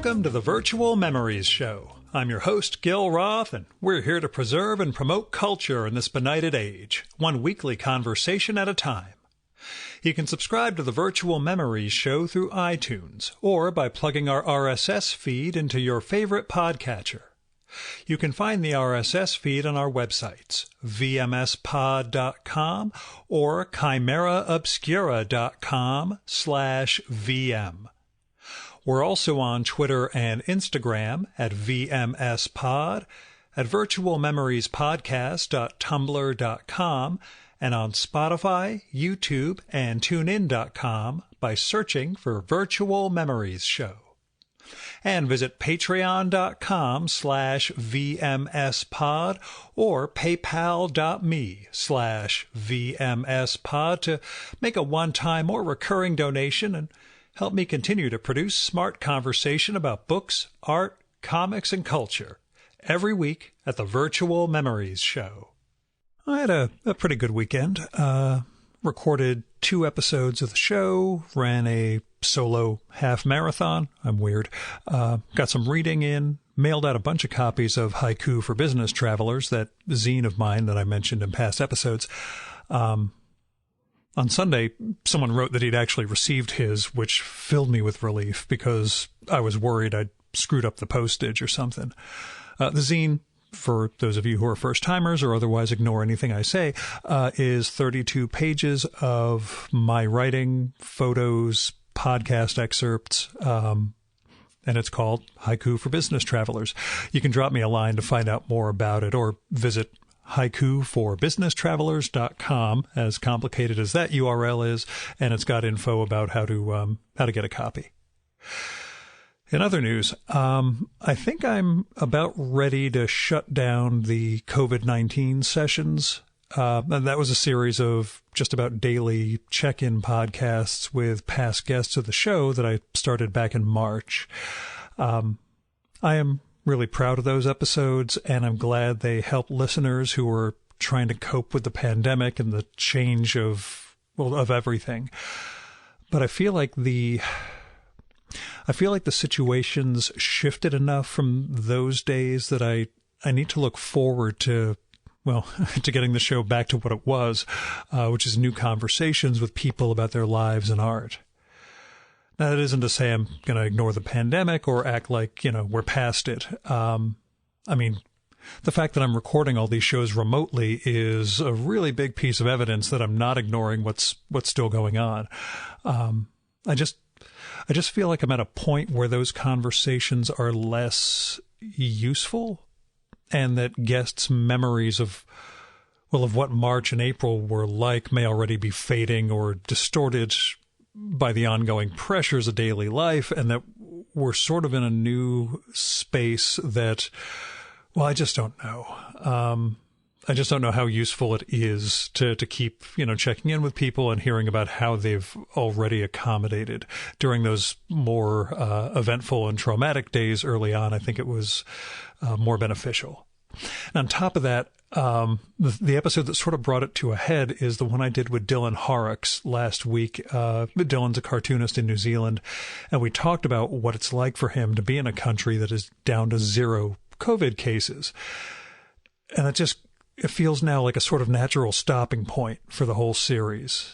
Welcome to the Virtual Memories Show. I'm your host, Gil Roth, and we're here to preserve and promote culture in this benighted age, one weekly conversation at a time. You can subscribe to the Virtual Memories Show through iTunes or by plugging our RSS feed into your favorite podcatcher. You can find the RSS feed on our websites, vmspod.com or chimeraobscura.com/vm. We're also on Twitter and Instagram at vmspod, at virtualmemoriespodcast.tumblr.com, and on Spotify, YouTube, and tunein.com by searching for Virtual Memories Show. And visit patreon.com/vmspod or paypal.me/vmspod to make a one-time or recurring donation and help me continue to produce smart conversation about books, art, comics, and culture every week at the Virtual Memories Show. I had a pretty good weekend. Recorded 2 episodes of the show, ran a solo half marathon. I'm weird. Got some reading in, mailed out a bunch of copies of Haiku for Business Travelers, that zine of mine that I mentioned in past episodes. On Sunday, someone wrote that he'd actually received his, which filled me with relief because I was worried I'd screwed up the postage or something. The zine, for those of you who are first-timers or otherwise ignore anything I say, is 32 pages of my writing, photos, podcast excerpts, and it's called Haiku for Business Travelers. You can drop me a line to find out more about it or visit haikuforbusinesstravelers.com, as complicated as that URL is, and it's got info about how to get a copy. In other news, I think I'm about ready to shut down the COVID-19 sessions. And that was a series of just about daily check-in podcasts with past guests of the show that I started back in March. I am really proud of those episodes, and I'm glad they help listeners who are trying to cope with the pandemic and the change of everything. But I feel like the situation's shifted enough from those days that I need to look forward to, to getting the show back to what it was, which is new conversations with people about their lives and art. Now, that isn't to say I'm going to ignore the pandemic or act like, we're past it. The fact that I'm recording all these shows remotely is a really big piece of evidence that I'm not ignoring what's still going on. I just feel like I'm at a point where those conversations are less useful, and that guests' memories of what March and April were like may already be fading or distorted by the ongoing pressures of daily life, and that we're sort of in a new space that, I just don't know. I just don't know how useful it is to keep, checking in with people and hearing about how they've already accommodated during those more eventful and traumatic days early on. I think it was more beneficial. And on top of that, the episode that sort of brought it to a head is the one I did with Dylan Horrocks last week. Dylan's a cartoonist in New Zealand, and we talked about what it's like for him to be in a country that is down to 0 COVID cases. And it feels now like a sort of natural stopping point for the whole series.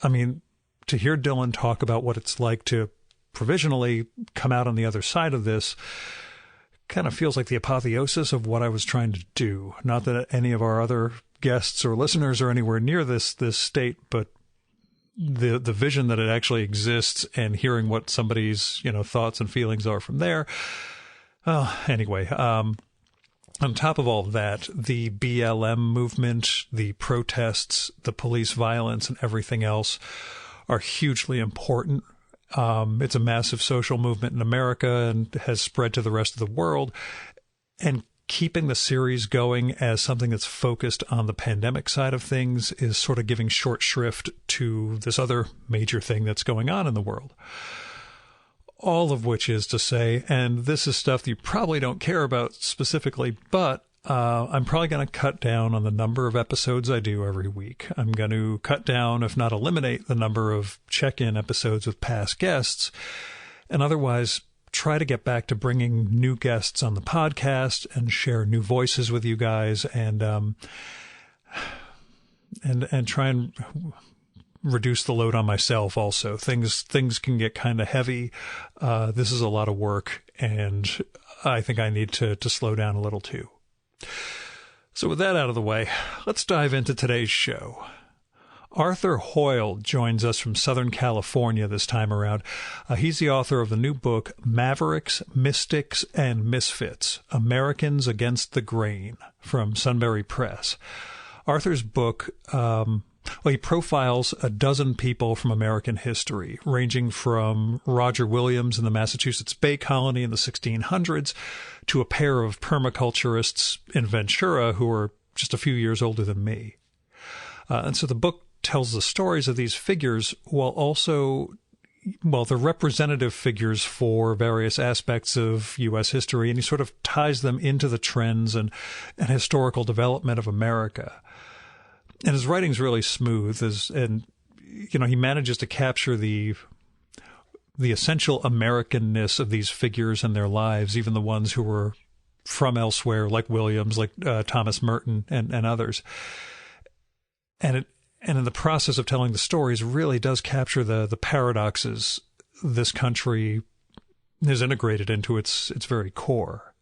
To hear Dylan talk about what it's like to provisionally come out on the other side of this kind of feels like the apotheosis of what I was trying to do. Not that any of our other guests or listeners are anywhere near this state, but the vision that it actually exists and hearing what somebody's, thoughts and feelings are from there. Anyway, on top of all of that, the BLM movement, the protests, the police violence, and everything else are hugely important. It's a massive social movement in America and has spread to the rest of the world. And keeping the series going as something that's focused on the pandemic side of things is sort of giving short shrift to this other major thing that's going on in the world. All of which is to say, and this is stuff that you probably don't care about specifically, but I'm probably going to cut down on the number of episodes I do every week. I'm going to cut down, if not eliminate, the number of check-in episodes with past guests, and otherwise try to get back to bringing new guests on the podcast and share new voices with you guys, and try and reduce the load on myself also. Things can get kind of heavy. This is a lot of work, and I think I need to slow down a little too. So with that out of the way, let's dive into today's show. Arthur Hoyle joins us from Southern California this time around. He's the author of the new book, Mavericks, Mystics, and Misfits, Americans Against the Grain, from Sunbury Press. Arthur's book, he profiles a dozen people from American history, ranging from Roger Williams in the Massachusetts Bay Colony in the 1600s to a pair of permaculturists in Ventura who are just a few years older than me. And so the book tells the stories of these figures while also, they're representative figures for various aspects of U.S. history, and he sort of ties them into the trends and historical development of America. And his writing's really smooth, and he manages to capture the essential Americanness of these figures and their lives, even the ones who were from elsewhere, like Williams, like Thomas Merton, and others. And in the process of telling the stories, really does capture the paradoxes this country has integrated into its very core.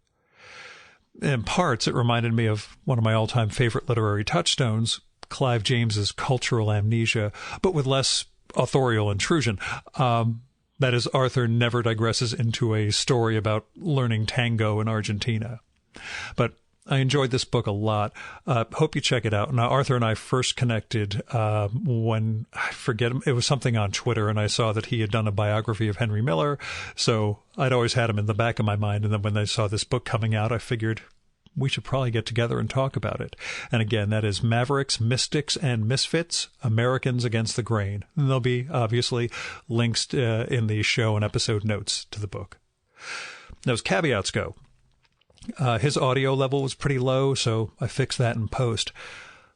In parts, it reminded me of one of my all-time favorite literary touchstones, Clive James's Cultural Amnesia, but with less authorial intrusion. That is, Arthur never digresses into a story about learning tango in Argentina. But I enjoyed this book a lot. Hope you check it out. Now, Arthur and I first connected when, I forget, it was something on Twitter, and I saw that he had done a biography of Henry Miller. So I'd always had him in the back of my mind. And then when I saw this book coming out, I figured we should probably get together and talk about it. And again, that is Mavericks, Mystics, and Misfits, Americans Against the Grain. And there'll be, obviously, links in the show and episode notes to the book. Now, as caveats go, his audio level was pretty low, so I fixed that in post.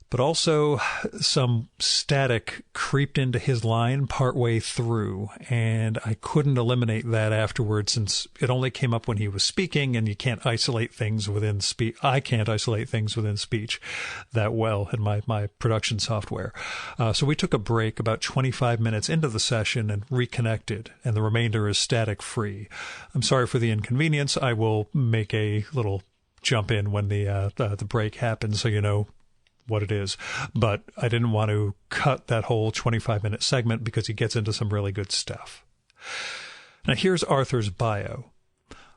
But also, some static creeped into his line partway through, and I couldn't eliminate that afterwards since it only came up when he was speaking, and you can't isolate things within speech. I can't isolate things within speech that well in my production software. So we took a break about 25 minutes into the session and reconnected, and the remainder is static free. I'm sorry for the inconvenience. I will make a little jump in when the break happens so you know what it is, but I didn't want to cut that whole 25-minute segment because he gets into some really good stuff. Now here's Arthur's bio.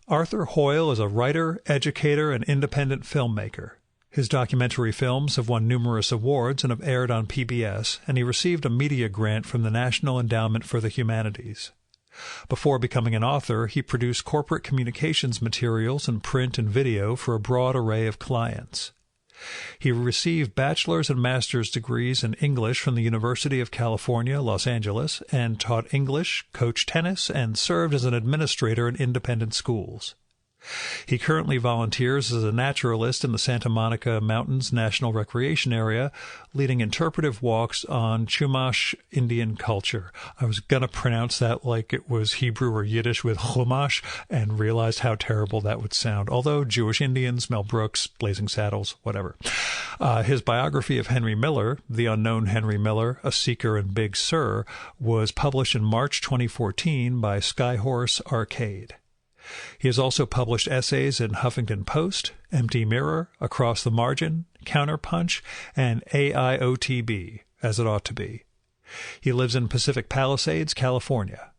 Arthur Hoyle is a writer, educator, and independent filmmaker. His documentary films have won numerous awards and have aired on PBS, and he received a media grant from the National Endowment for the Humanities. Before becoming an author, he produced corporate communications materials in print and video for a broad array of clients. He received bachelor's and master's degrees in English from the University of California, Los Angeles, and taught English, coached tennis, and served as an administrator in independent schools. He currently volunteers as a naturalist in the Santa Monica Mountains National Recreation Area, leading interpretive walks on Chumash Indian culture. I was going to pronounce that like it was Hebrew or Yiddish with Chumash and realized how terrible that would sound. Although Jewish Indians, Mel Brooks, Blazing Saddles, whatever. His biography of Henry Miller, The Unknown Henry Miller, A Seeker and Big Sur, was published in March 2014 by Skyhorse Arcade. He has also published essays in Huffington Post, Empty Mirror, Across the Margin, Counterpunch, and AIOTB, As It Ought to Be. He lives in Pacific Palisades, California.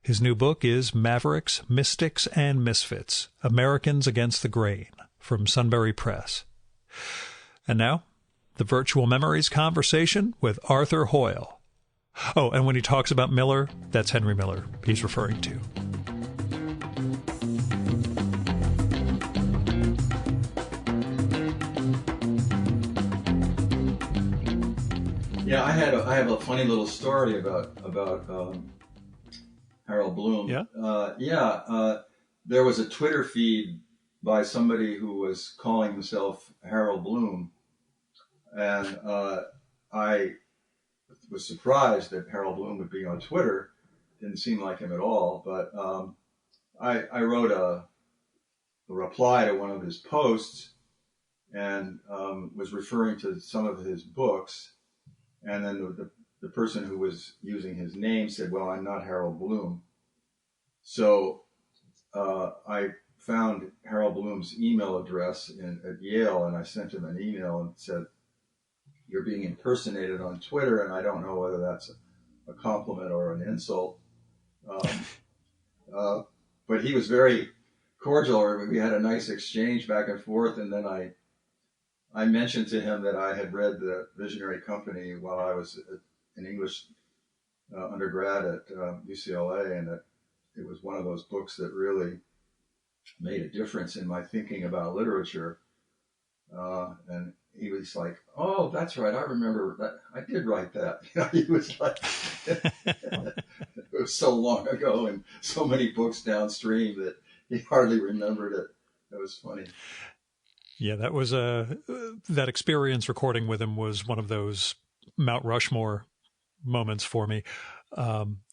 His new book is Mavericks, Mystics, and Misfits, Americans Against the Grain, from Sunbury Press. And now, the Virtual Memories conversation with Arthur Hoyle. Oh, and when he talks about Miller, that's Henry Miller he's referring to. Yeah, I have a funny little story about Harold Bloom. Yeah? There was a Twitter feed by somebody who was calling himself Harold Bloom, and I was surprised that Harold Bloom would be on Twitter. Didn't seem like him at all, but I wrote a reply to one of his posts and was referring to some of his books. And then the person who was using his name said, well, I'm not Harold Bloom. So I found Harold Bloom's email address at Yale, and I sent him an email and said, you're being impersonated on Twitter, and I don't know whether that's a compliment or an insult. But he was very cordial. We had a nice exchange back and forth, and then I mentioned to him that I had read The Visionary Company while I was an English undergrad at UCLA, and that it was one of those books that really made a difference in my thinking about literature. And he was like, oh, that's right. I remember that. I did write that. He was like, it was so long ago and so many books downstream that he hardly remembered it. It was funny. Yeah, that was that experience recording with him was one of those Mount Rushmore moments for me.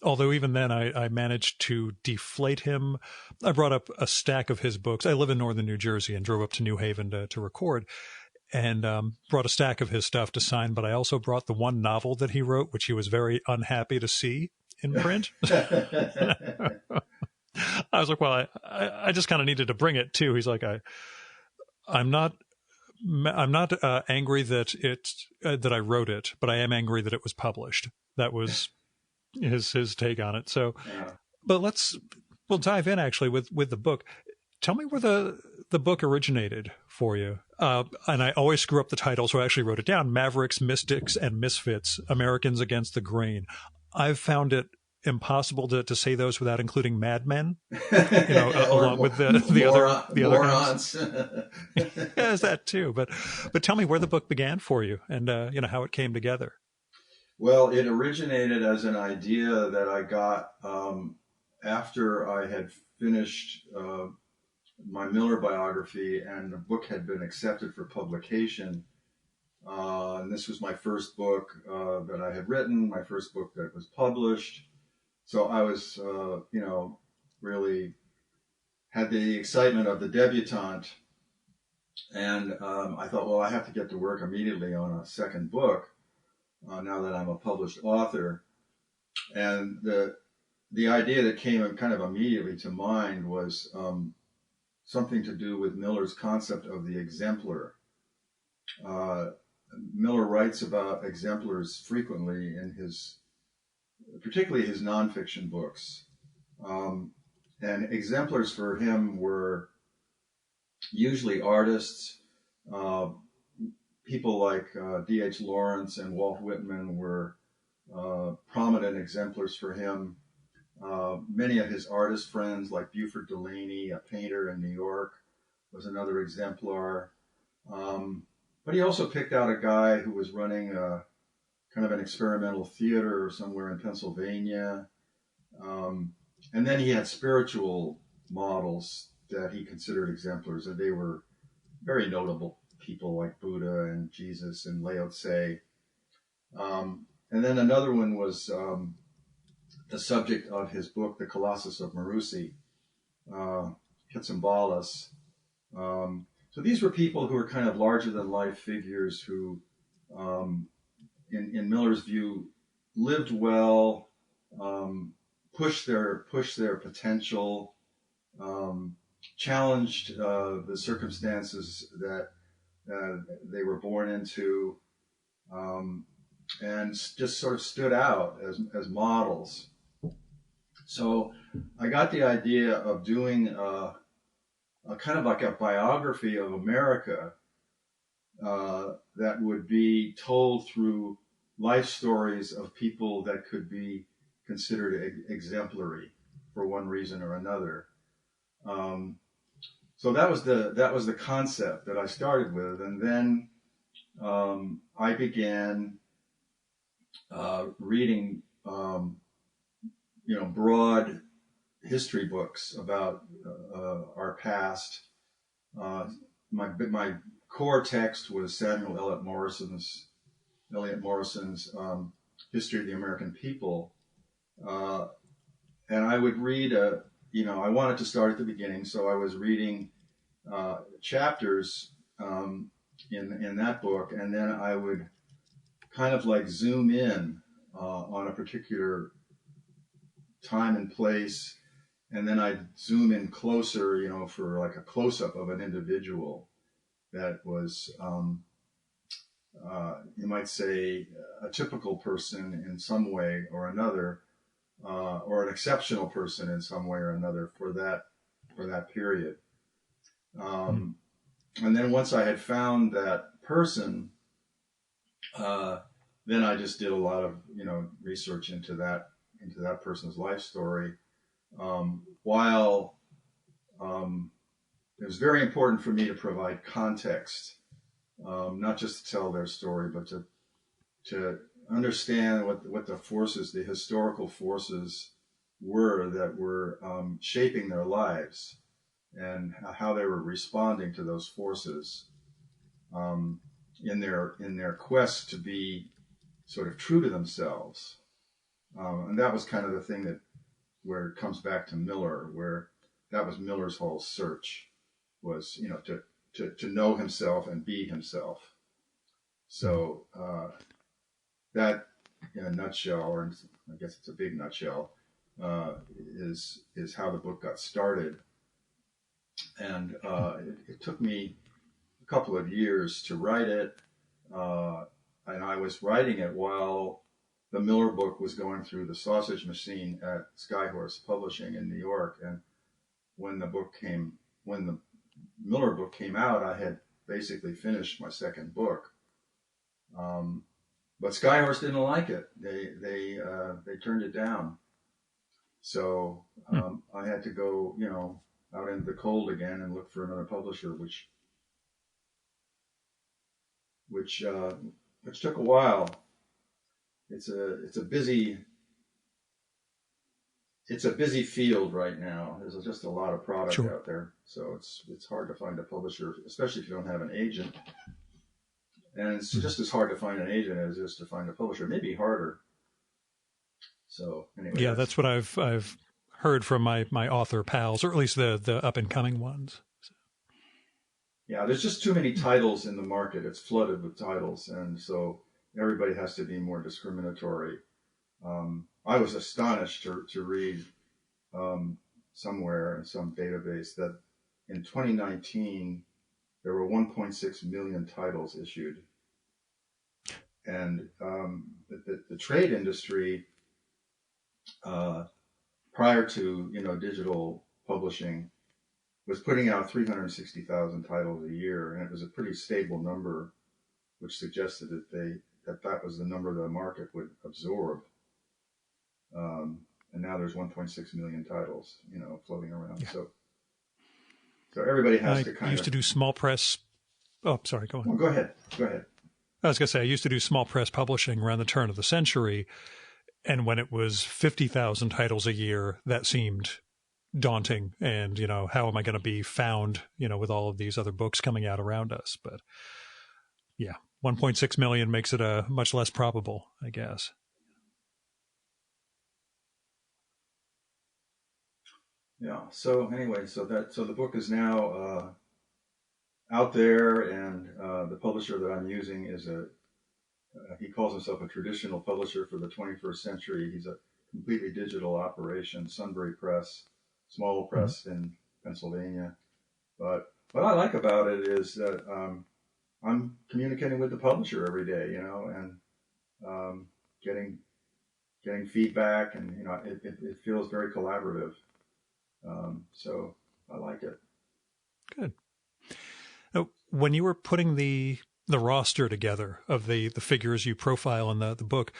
Although even then I managed to deflate him. I brought up a stack of his books. I live in northern New Jersey and drove up to New Haven to record, and brought a stack of his stuff to sign. But I also brought the one novel that he wrote, which he was very unhappy to see in print. I was like, well, I just kind of needed to bring it too. He's like, I'm not angry that that I wrote it, but I am angry that it was published. That was his take on it. So, Yeah. but we'll dive in actually with the book. Tell me where the book originated for you. And I always screw up the title, so I actually wrote it down: Mavericks, Mystics, and Misfits: Americans Against the Grain. I've found it impossible to say those without including Mad Men, along with the other morons. Yeah, is that too. But tell me where the book began for you, and how it came together. Well, it originated as an idea that I got after I had finished my Miller biography, and the book had been accepted for publication. And this was my first book that I had written, my first book that was published. So I was, really had the excitement of the debutante. And I thought, well, I have to get to work immediately on a second book now that I'm a published author. And the idea that came kind of immediately to mind was something to do with Miller's concept of the exemplar. Miller writes about exemplars frequently in particularly his nonfiction books. And exemplars for him were usually artists. People like D.H. Lawrence and Walt Whitman were prominent exemplars for him. Many of his artist friends, like Buford Delaney, a painter in New York, was another exemplar. But he also picked out a guy who was running kind of an experimental theater somewhere in Pennsylvania. And then he had spiritual models that he considered exemplars, and they were very notable people like Buddha and Jesus and Lao Tse. And then another one was the subject of his book, The Colossus of Marusi, Kitsambalas. So these were people who were kind of larger-than-life figures who, in Miller's view, lived well, pushed their potential, challenged the circumstances that they were born into, and just sort of stood out as models. So I got the idea of doing a kind of like a biography of America that would be told through life stories of people that could be considered exemplary for one reason or another. So that was the concept that I started with, and then I began reading broad history books about our past. My core text was Samuel Eliot Morrison's History of the American People, and I would read I wanted to start at the beginning, so I was reading chapters in that book, and then I would kind of like zoom in on a particular time and place, and then I'd zoom in closer, for like a close-up of an individual that was, you might say, a typical person in some way or another, or an exceptional person in some way or another for that period. And then once I had found that person, then I just did a lot of research into that person's life story. While it was very important for me to provide context, not just to tell their story, but to understand what the forces, the historical forces were that were shaping their lives, and how they were responding to those forces in their quest to be sort of true to themselves. And that was kind of the thing where it comes back to Miller, where that was Miller's whole search, was to know himself and be himself. So that, in a nutshell, or I guess it's a big nutshell, is how the book got started. And it took me a couple of years to write it, and I was writing it while the Miller book was going through the sausage machine at Skyhorse Publishing in New York. And when the Miller book came out, I had basically finished my second book. But Skyhorse didn't like it. They turned it down. So I had to go, out into the cold again and look for another publisher, which took a while. It's a busy field right now. There's just a lot of product out there, so it's hard to find a publisher, especially if you don't have an agent. And it's just as hard to find an agent as it is to find a publisher, maybe harder. So anyway, yeah, that's what I've heard from my author pals, or at least the up and coming ones. So. Yeah, there's just too many titles in the market. It's flooded with titles, and so everybody has to be more discriminatory. I was astonished to read somewhere in some database that in 2019 there were 1.6 million titles issued, and the trade industry prior to digital publishing was putting out 360,000 titles a year, and it was a pretty stable number, which suggested that was the number the market would absorb. And now there's 1.6 million titles, floating around. Yeah. So everybody has to kind of... I used to do small press... Oh, sorry, go on. Oh, go ahead. I was going to say, I used to do small press publishing around the turn of the century, and when it was 50,000 titles a year, that seemed daunting. And, how am I going to be found, with all of these other books coming out around us? But yeah, 1.6 million makes it much less probable, I guess. Yeah. So anyway, so the book is now out there, and the publisher that I'm using is he calls himself a traditional publisher for the 21st century. He's a completely digital operation, Sunbury Press, small press in Pennsylvania. But what I like about it is that I'm communicating with the publisher every day, and getting feedback, and it feels very collaborative. So I like it. Good. Now, when you were putting the roster together of the figures you profile in the book,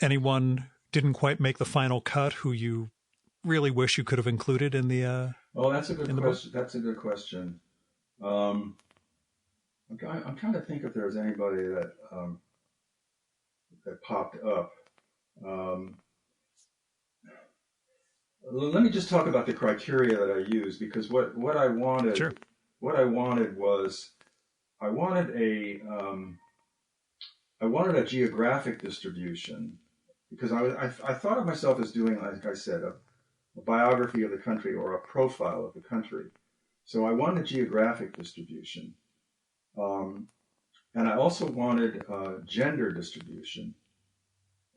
anyone didn't quite make the final cut who you really wish you could have included in the Oh, that's a good question. That's a good question. I'm trying to think if there's anybody that popped up. Let me just talk about the criteria that I used, because what I wanted, sure. What I wanted was, I wanted a geographic distribution, because I thought of myself as doing, like I said, a a biography of the country or a profile of the country. So I wanted geographic distribution. And I also wanted gender distribution.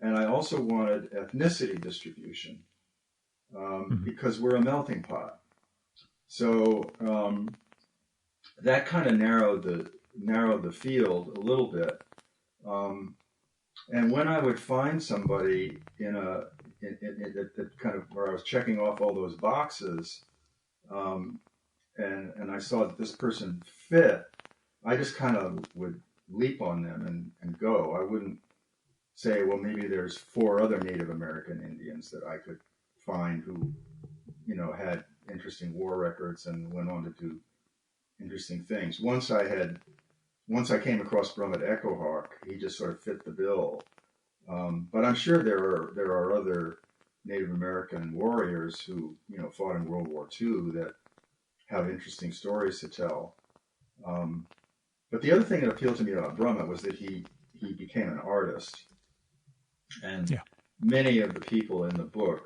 And I also wanted ethnicity distribution because we're a melting pot. So that kind of narrowed the field a little bit. And when I would find somebody in kind of where I was checking off all those boxes, and I saw that this person fit, I just kind of would leap on them and go. I wouldn't say, well, maybe there's 4 other Native American Indians that I could find who, had interesting war records and went on to do interesting things. Once I came across Brummett Echohawk, he just sort of fit the bill. But I'm sure there are other Native American warriors who, fought in World War II that have interesting stories to tell. But the other thing that appealed to me about Brummett was that he became an artist. And many of the people in the book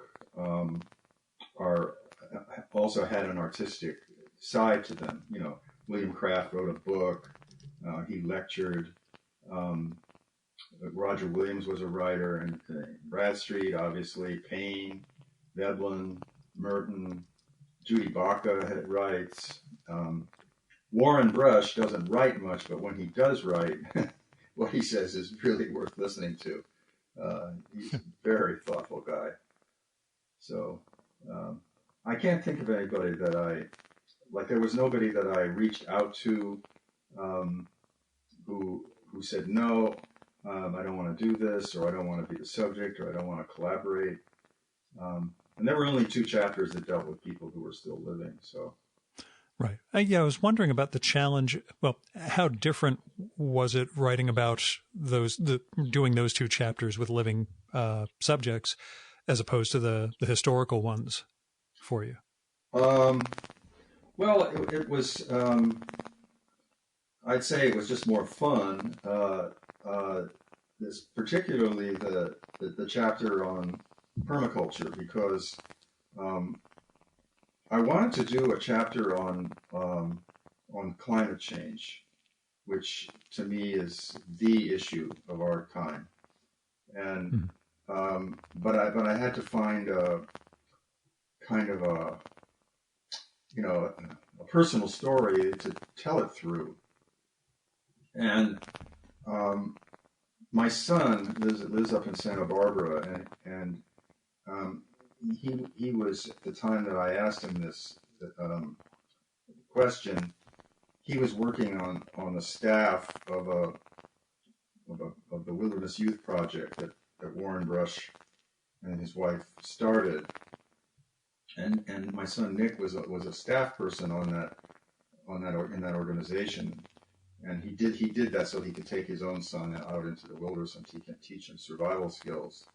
also had an artistic side to them. William Craft wrote a book. He lectured. Roger Williams was a writer, and Bradstreet, obviously, Payne, Veblen, Merton, Judy Baca writes. Warren Brush doesn't write much, but when he does write, what he says is really worth listening to. He's a very thoughtful guy. So I can't think of anybody there was nobody that I reached out to who said, no, I don't want to do this, or I don't want to be the subject, or I don't want to collaborate. And there were only 2 chapters that dealt with people who were still living. So, right. I was wondering about the challenge. Well, how different was it writing about doing those 2 chapters with living subjects as opposed to the historical ones for you? Well, it was. I'd say it was just more fun. This particularly the chapter on permaculture, because I wanted to do a chapter on climate change, which to me is the issue of our time, and but I had to find a kind of a personal story to tell it through, and my son lives up in Santa Barbara, and he was, at the time that I asked him this question, he was working on the staff of the Wilderness Youth Project that Warren Brush and his wife started, and my son Nick was a staff person in that organization. And he did that so he could take his own son out into the wilderness and teach him survival skills.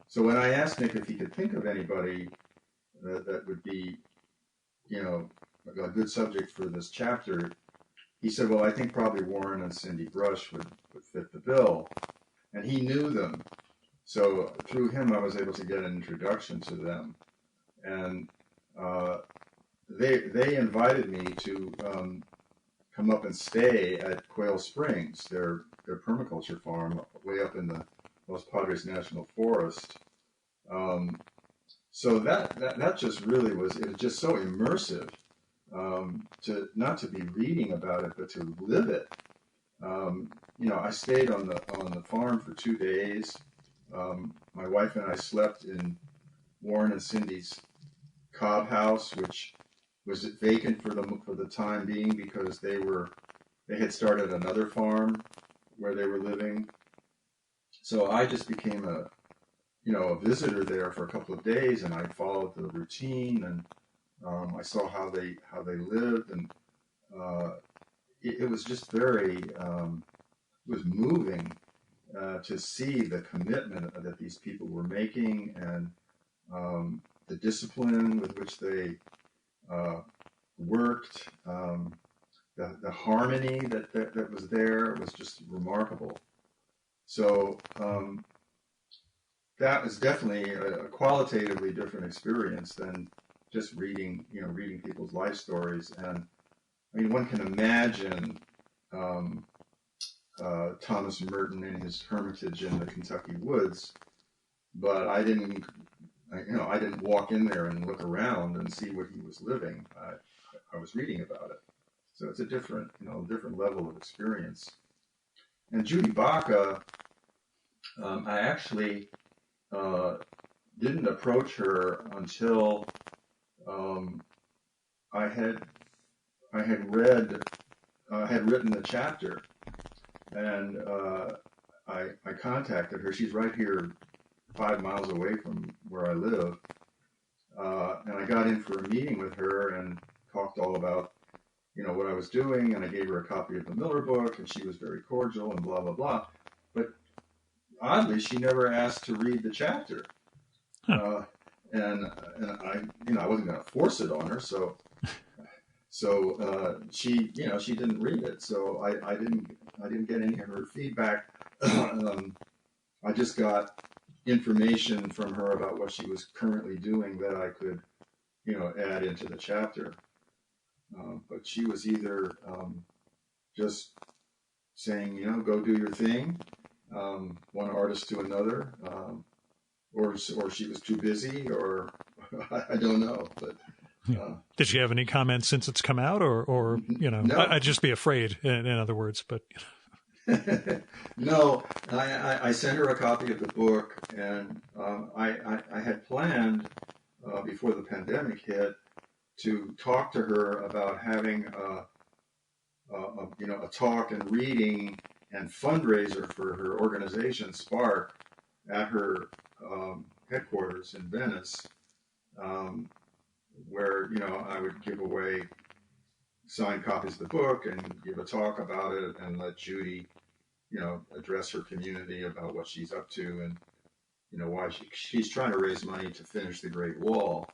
So when I asked Nick if he could think of anybody that would be, a good subject for this chapter, he said, well, I think probably Warren and Cindy Brush would fit the bill. And he knew them. So through him, I was able to get an introduction to them. And they invited me to come up and stay at Quail Springs, their permaculture farm way up in the Los Padres National Forest. So that just really it was just so immersive to not to be reading about it, but to live it. I stayed on the farm for 2 days. My wife and I slept in Warren and Cindy's cob house, which was vacant for the time being because they had started another farm where they were living. So I just became a visitor there for a couple of days, and I followed the routine, and I saw how they lived, and it was just very it was moving to see the commitment that these people were making, and the discipline with which they worked, the harmony that was there was just remarkable. So that was definitely a qualitatively different experience than just reading people's life stories. And I mean, one can imagine um, Thomas Merton in his hermitage in the Kentucky woods, but I didn't walk in there and look around and see what he was living. I was reading about it, so it's a different level of experience. And Judy Baca, I actually uh, didn't approach her until um, I had had written the chapter, and I contacted her. She's right here, 5 miles away from where I live, and I got in for a meeting with her and talked all about what I was doing, and I gave her a copy of the Miller book, and she was very cordial and blah blah blah. But oddly, she never asked to read the chapter. Huh. And I wasn't going to force it on her, so she didn't read it, so I didn't get any of her feedback. I just got information from her about what she was currently doing that I could add into the chapter. But she was either just saying, go do your thing, one artist to another, or she was too busy, or I don't know. But did she have any comments since it's come out, or no. I'd just be afraid, in other words, but. No, I sent her a copy of the book, and I had planned before the pandemic hit to talk to her about having a talk and reading and fundraiser for her organization Spark at her headquarters in Venice, where I would give away signed copies of the book and give a talk about it and let Judy address her community about what she's up to and why she's trying to raise money to finish the Great Wall.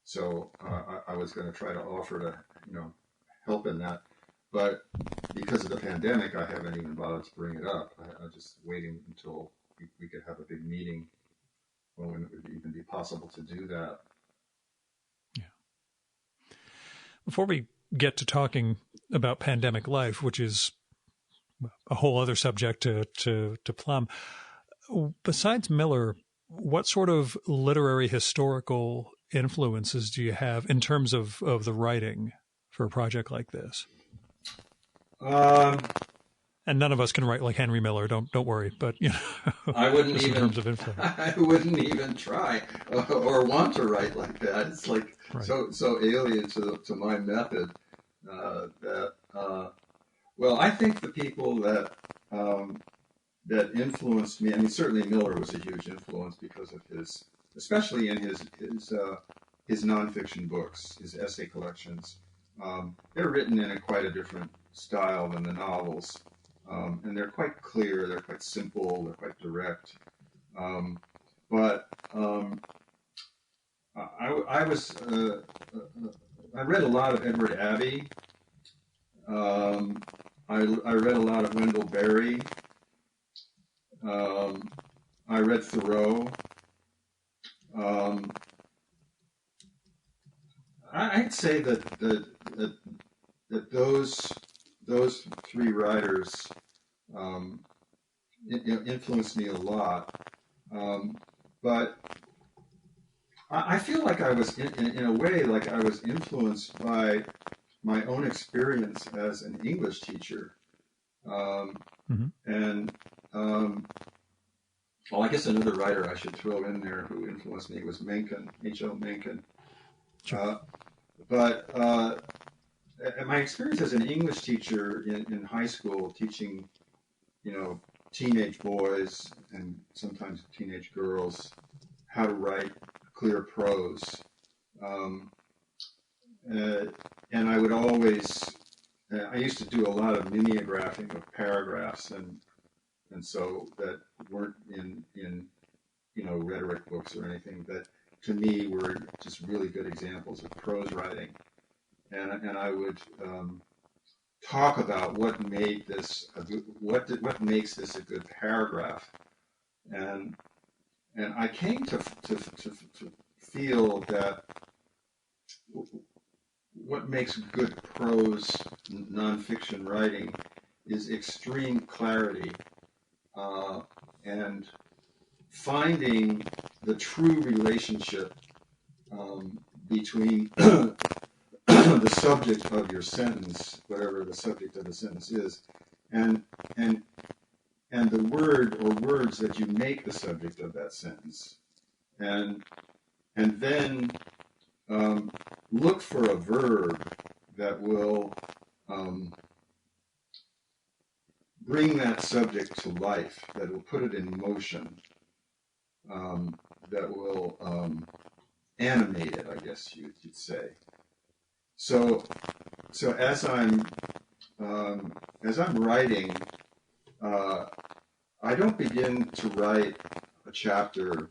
So I was going to try to offer to help in that, but because of the pandemic, I haven't even bothered to bring it up. I'm just waiting until we could have a big meeting when it would even be possible to do that. Yeah. Before we get to talking about pandemic life, which is a whole other subject to plumb, besides Miller, what sort of literary historical influences do you have in terms of the writing for a project like this? And none of us can write like Henry Miller. Don't worry. But I wouldn't just even. In terms of influence, I wouldn't even try or want to write like that. It's like right. so alien to my method that. Well, I think the people that influenced me. I mean, certainly Miller was a huge influence because of especially in his nonfiction books, his essay collections. They're written in quite a different style than the novels, and they're quite clear. They're quite simple. They're quite direct. But I read a lot of Edward Abbey. I read a lot of Wendell Berry. I read Thoreau. I'd say that those three writers influenced me a lot. But I feel like I was in a way like I was influenced by my own experience as an English teacher. And well, I guess another writer I should throw in there who influenced me was Mencken, H.L. Mencken. Sure. But my experience as an English teacher in high school, teaching, teenage boys and sometimes teenage girls how to write clear prose, and I would always, I used to do a lot of mimeographing of paragraphs and so that weren't in rhetoric books or anything that to me were just really good examples of prose writing, and I would talk about what made this what makes this a good paragraph, and And I came to feel that what makes good prose nonfiction writing is extreme clarity, and finding the true relationship between the subject of your sentence, whatever the subject of the sentence is, and and and the word or words that you make the subject of that sentence, and then look for a verb that will bring that subject to life, that will put it in motion, that will animate it, I guess you'd say. So as I'm writing, I don't begin to write a chapter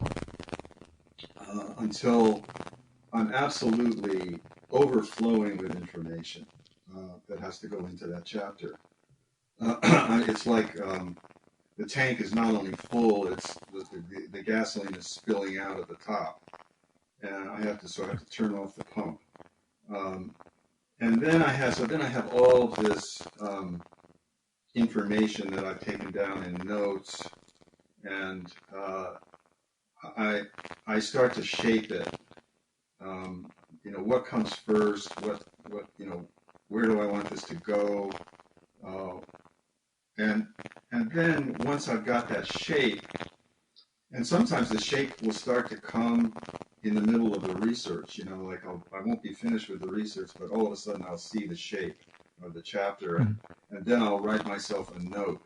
until I'm absolutely overflowing with information that has to go into that chapter. It's like the tank is not only full; it's the gasoline is spilling out at the top, and I have to turn off the pump. And then I have all of this information that I've taken down in notes, and I start to shape it. What comes first? What where do I want this to go? And then once I've got that shape, and sometimes the shape will start to come in the middle of the research. Like I won't be finished with the research, but all of a sudden I'll see the shape of the chapter, and then I'll write myself a note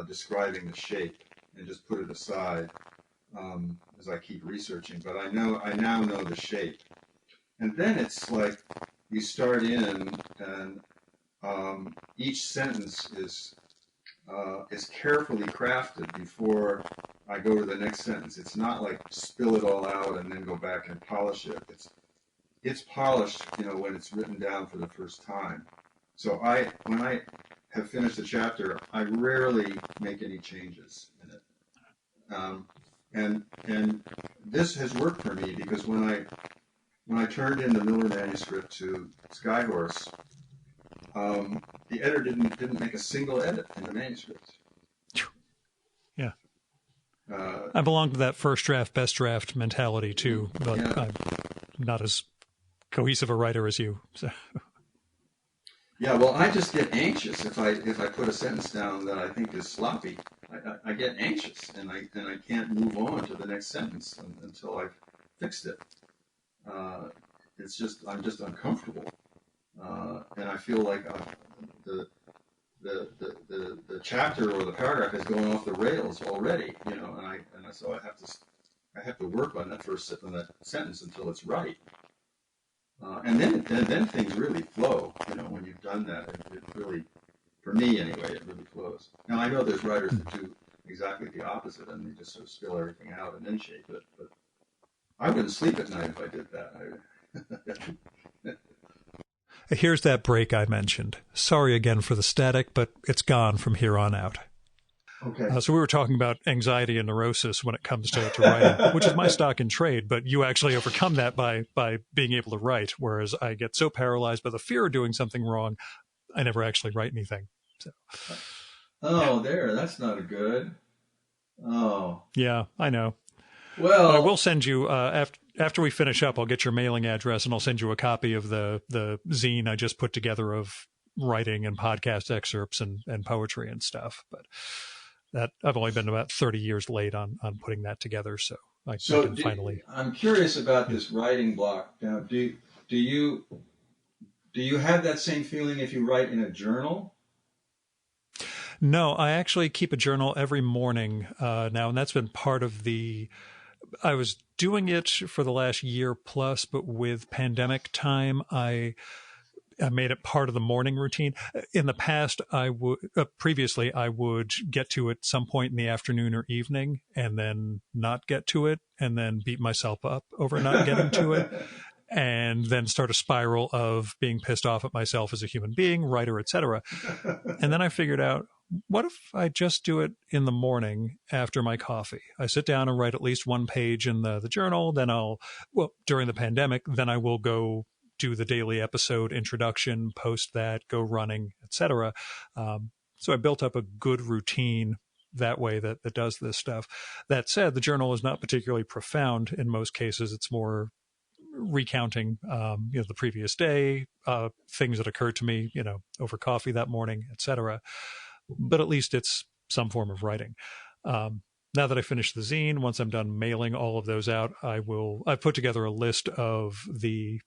describing the shape and just put it aside as I keep researching. But I now know the shape, and then it's like you start in, and each sentence is carefully crafted before I go to the next sentence. It's not like spill it all out and then go back and polish it. It's polished, when it's written down for the first time. So when I have finished a chapter, I rarely make any changes in it. And this has worked for me, because when I turned in the Miller manuscript to Skyhorse, the editor didn't make a single edit in the manuscript. Yeah. I belong to that first draft, best draft mentality too, but yeah. I'm not as cohesive a writer as you. So. Yeah, well, I just get anxious if I put a sentence down that I think is sloppy. I get anxious, and I can't move on to the next sentence until I've fixed it. I'm just uncomfortable, and I feel like the chapter or the paragraph has gone off the rails already, so I have to work on that sentence until it's right, and then things really flow. When you've done that, it really, for me anyway, it really flows. Now I know there's writers that do exactly the opposite, and they just sort of spill everything out and then shape it. But I wouldn't sleep at night if I did that. Here's that break I mentioned. Sorry again for the static, but it's gone from here on out. Okay. So we were talking about anxiety and neurosis when it comes to writing, which is my stock in trade, but you actually overcome that by being able to write, whereas I get so paralyzed by the fear of doing something wrong, I never actually write anything. So. That's not good. Oh. Yeah, I know. Well, but I will send you, after we finish up, I'll get your mailing address and I'll send you a copy of the zine I just put together of writing and podcast excerpts and poetry and stuff. But that I've only been about 30 years late on putting that together, so I can finally. I'm curious about this writing block. Now, do you have that same feeling if you write in a journal? No, I actually keep a journal every morning now, and that's been part of I was doing it for the last year plus, but with pandemic time, I made it part of the morning routine. In the past, previously I would get to it some point in the afternoon or evening and then not get to it and then beat myself up over not getting to it and then start a spiral of being pissed off at myself as a human being, writer, etc. And then I figured out, what if I just do it in the morning after my coffee? I sit down and write at least one page in the journal. Then during the pandemic, then I will go do the daily episode introduction, post that, go running, etc. So I built up a good routine that way that does this stuff. That said, the journal is not particularly profound in most cases. It's more recounting, the previous day, things that occurred to me, over coffee that morning, etc. But at least it's some form of writing. Now that I finished the zine, once I'm done mailing all of those out, I've put together a list of the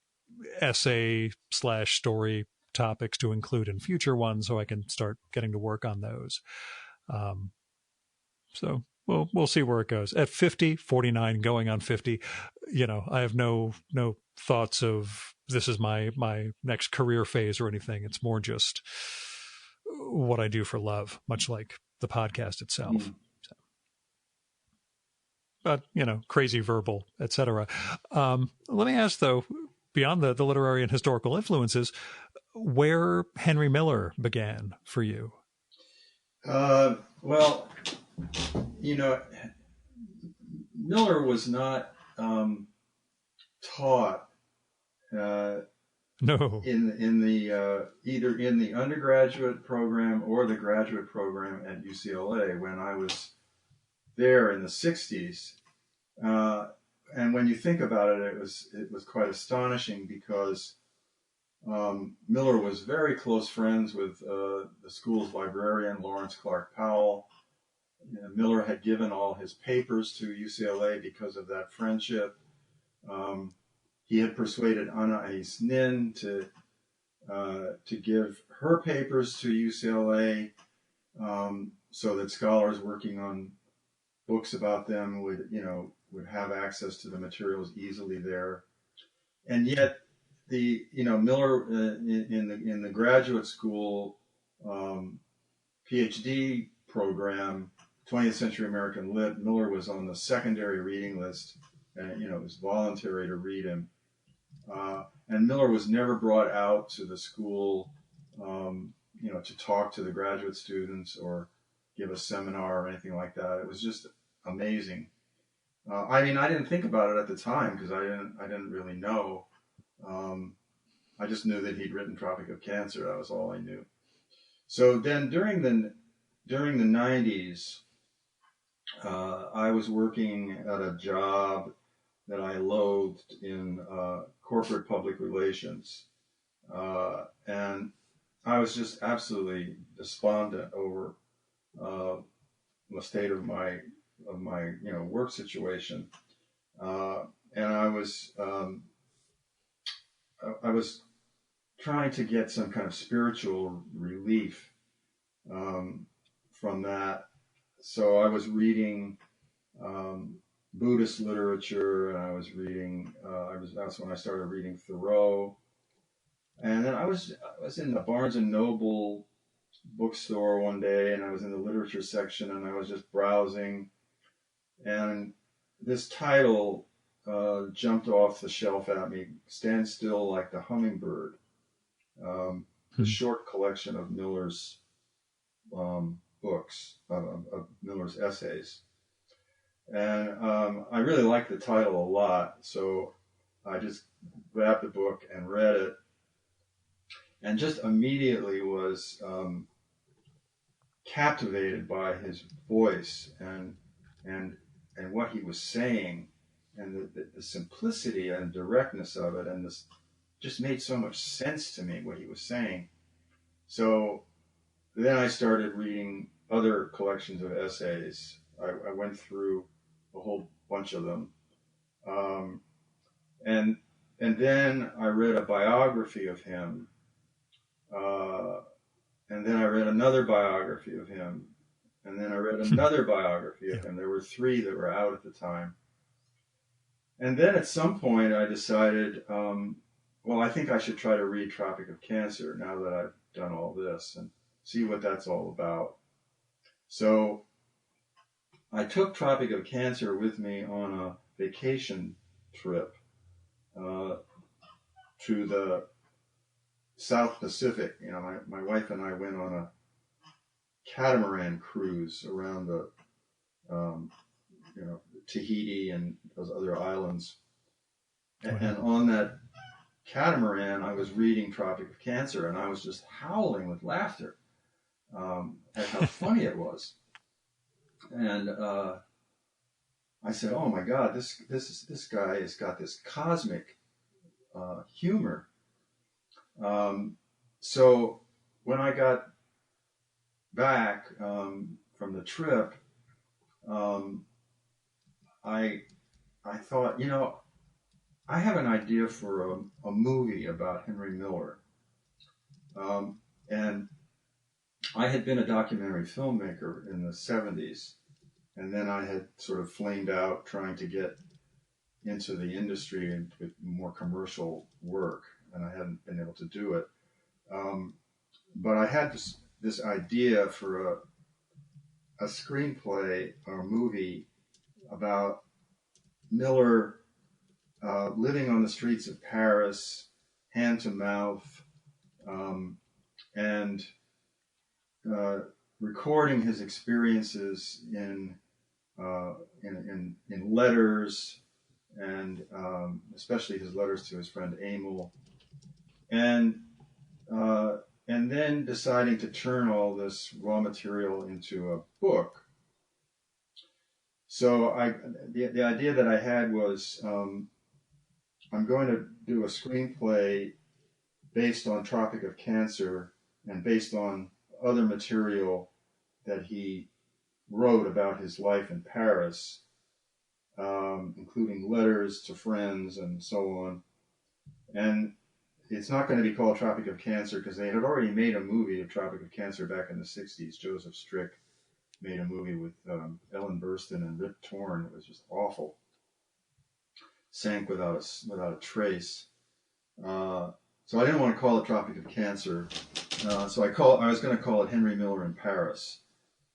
essay/story topics to include in future ones, so I can start getting to work on those. So we'll see where it goes. At 50, 49, going on 50, I have no thoughts of this is my next career phase or anything. It's more just what I do for love, much like the podcast itself. Mm. So, but, crazy verbal, etc. Let me ask, though, beyond the literary and historical influences, where Henry Miller began for you? Well, Miller was not taught No. in the either in the undergraduate program or the graduate program at UCLA when I was there in the 60s. And when you think about it, it was quite astonishing because Miller was very close friends with the school's librarian, Lawrence Clark Powell. Miller had given all his papers to UCLA because of that friendship. He had persuaded Anais Nin to give her papers to UCLA so that scholars working on books about them would have access to the materials easily there. And yet, Miller in the graduate school PhD program, 20th Century American Lit, Miller was on the secondary reading list, and it was voluntary to read him. And Miller was never brought out to the school, to talk to the graduate students or give a seminar or anything like that. It was just amazing. I didn't think about it at the time because I didn't really know. I just knew that he'd written Tropic of Cancer. That was all I knew. So then during the 90s, I was working at a job that I loathed in corporate public relations. And I was just absolutely despondent over the state of my work situation. And I was trying to get some kind of spiritual relief from that. So I was reading Buddhist literature, and I was reading. That's when I started reading Thoreau, and then I was in the Barnes and Noble bookstore one day, and I was in the literature section, and I was just browsing, and this title jumped off the shelf at me: "Stand Still Like the Hummingbird," the short collection of Miller's books, of Miller's essays. And I really liked the title a lot, so I just grabbed the book and read it, and just immediately was captivated by his voice and what he was saying, and the simplicity and directness of it, and this just made so much sense to me, what he was saying. So then I started reading other collections of essays. I went through a whole bunch of them. And then I read a biography of him. And then I read another biography of him. And then I read another biography of him. There were 3 that were out at the time. And then at some point I decided, I think I should try to read Tropic of Cancer now that I've done all this and see what that's all about. So I took Tropic of Cancer with me on a vacation trip to the South Pacific. My wife and I went on a catamaran cruise around the, Tahiti and those other islands. And on that catamaran, I was reading Tropic of Cancer, and I was just howling with laughter at how funny it was. And I said, "Oh my God, this guy has got this cosmic humor." So when I got back from the trip, I thought, I have an idea for a movie about Henry Miller. And I had been a documentary filmmaker in the 70s, and then I had sort of flamed out trying to get into the industry and with more commercial work, and I hadn't been able to do it. But I had this idea for a screenplay or a movie about Miller living on the streets of Paris, hand to mouth, and recording his experiences in letters, and especially his letters to his friend Emil, and then deciding to turn all this raw material into a book. So the idea that I had was I'm going to do a screenplay based on Tropic of Cancer and based on other material that he wrote about his life in Paris, including letters to friends and so on. And it's not going to be called Tropic of Cancer because they had already made a movie of Tropic of Cancer back in the 60s. Joseph Strick made a movie with Ellen Burstyn and Rip Torn. It was just awful. Sank without a trace. So I didn't want to call it Tropic of Cancer. So I was going to call it Henry Miller in Paris.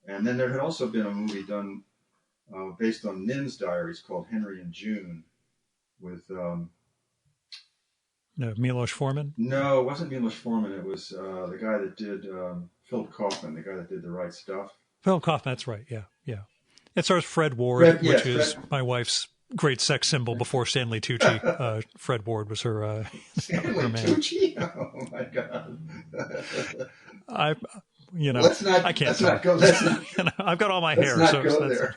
And then there had also been a movie done based on Nin's diaries called Henry and June with... Milos Forman? No, it wasn't Milos Forman. It was the guy that did Philip Kaufman, the guy that did The Right Stuff. Philip Kaufman, that's right. Yeah. It stars Fred Ward, which is my wife's great sex symbol before Stanley Tucci. Fred Ward was her Stanley man. Tucci? Oh my God! Let's not. I can't. Let's not go. Let's not, I've got all my let's hair. Not so go there.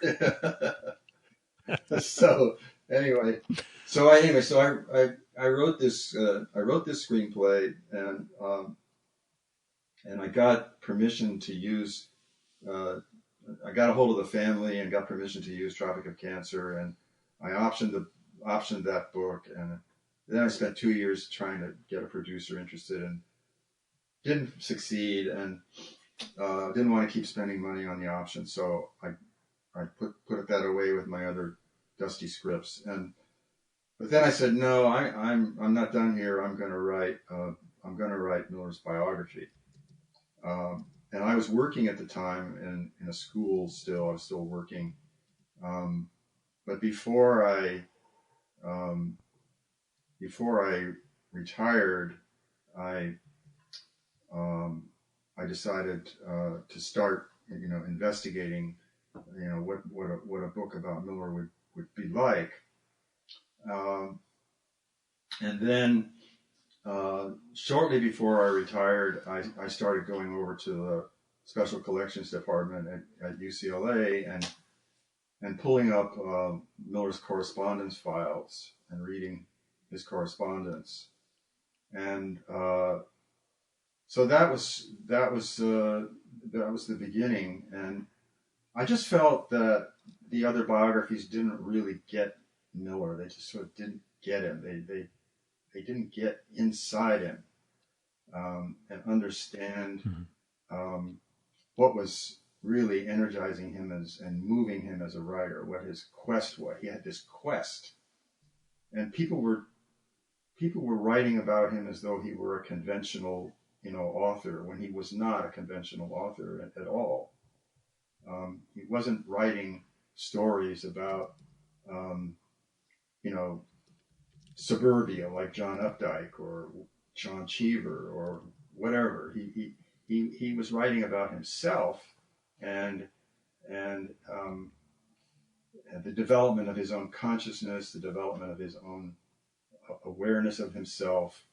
So anyway, I wrote this. I wrote this screenplay, and I got permission to use. I got a hold of the family and got permission to use Tropic of Cancer, and I optioned that book, and then I spent 2 years trying to get a producer interested, and didn't succeed, and didn't want to keep spending money on the option, so I put that away with my other dusty scripts, but then I said, no, I'm not done here. I'm going to write Miller's biography. And I was working at the time in a school still. I was still working. But before I retired, I decided to start, investigating, what a book about Miller would be like. And then shortly before I retired, I started going over to the Special Collections Department at UCLA and pulling up Miller's correspondence files and reading his correspondence. And so that was the beginning. And I just felt that the other biographies didn't really get Miller. They just sort of didn't get him. They didn't get inside him and understand what was really energizing him and moving him as a writer, what his quest was. He had this quest, and people were writing about him as though he were a conventional, author, when he was not a conventional author at all. He wasn't writing stories about, suburbia like John Updike or John Cheever or whatever. He was writing about himself and the development of his own consciousness, the development of his own awareness of himself,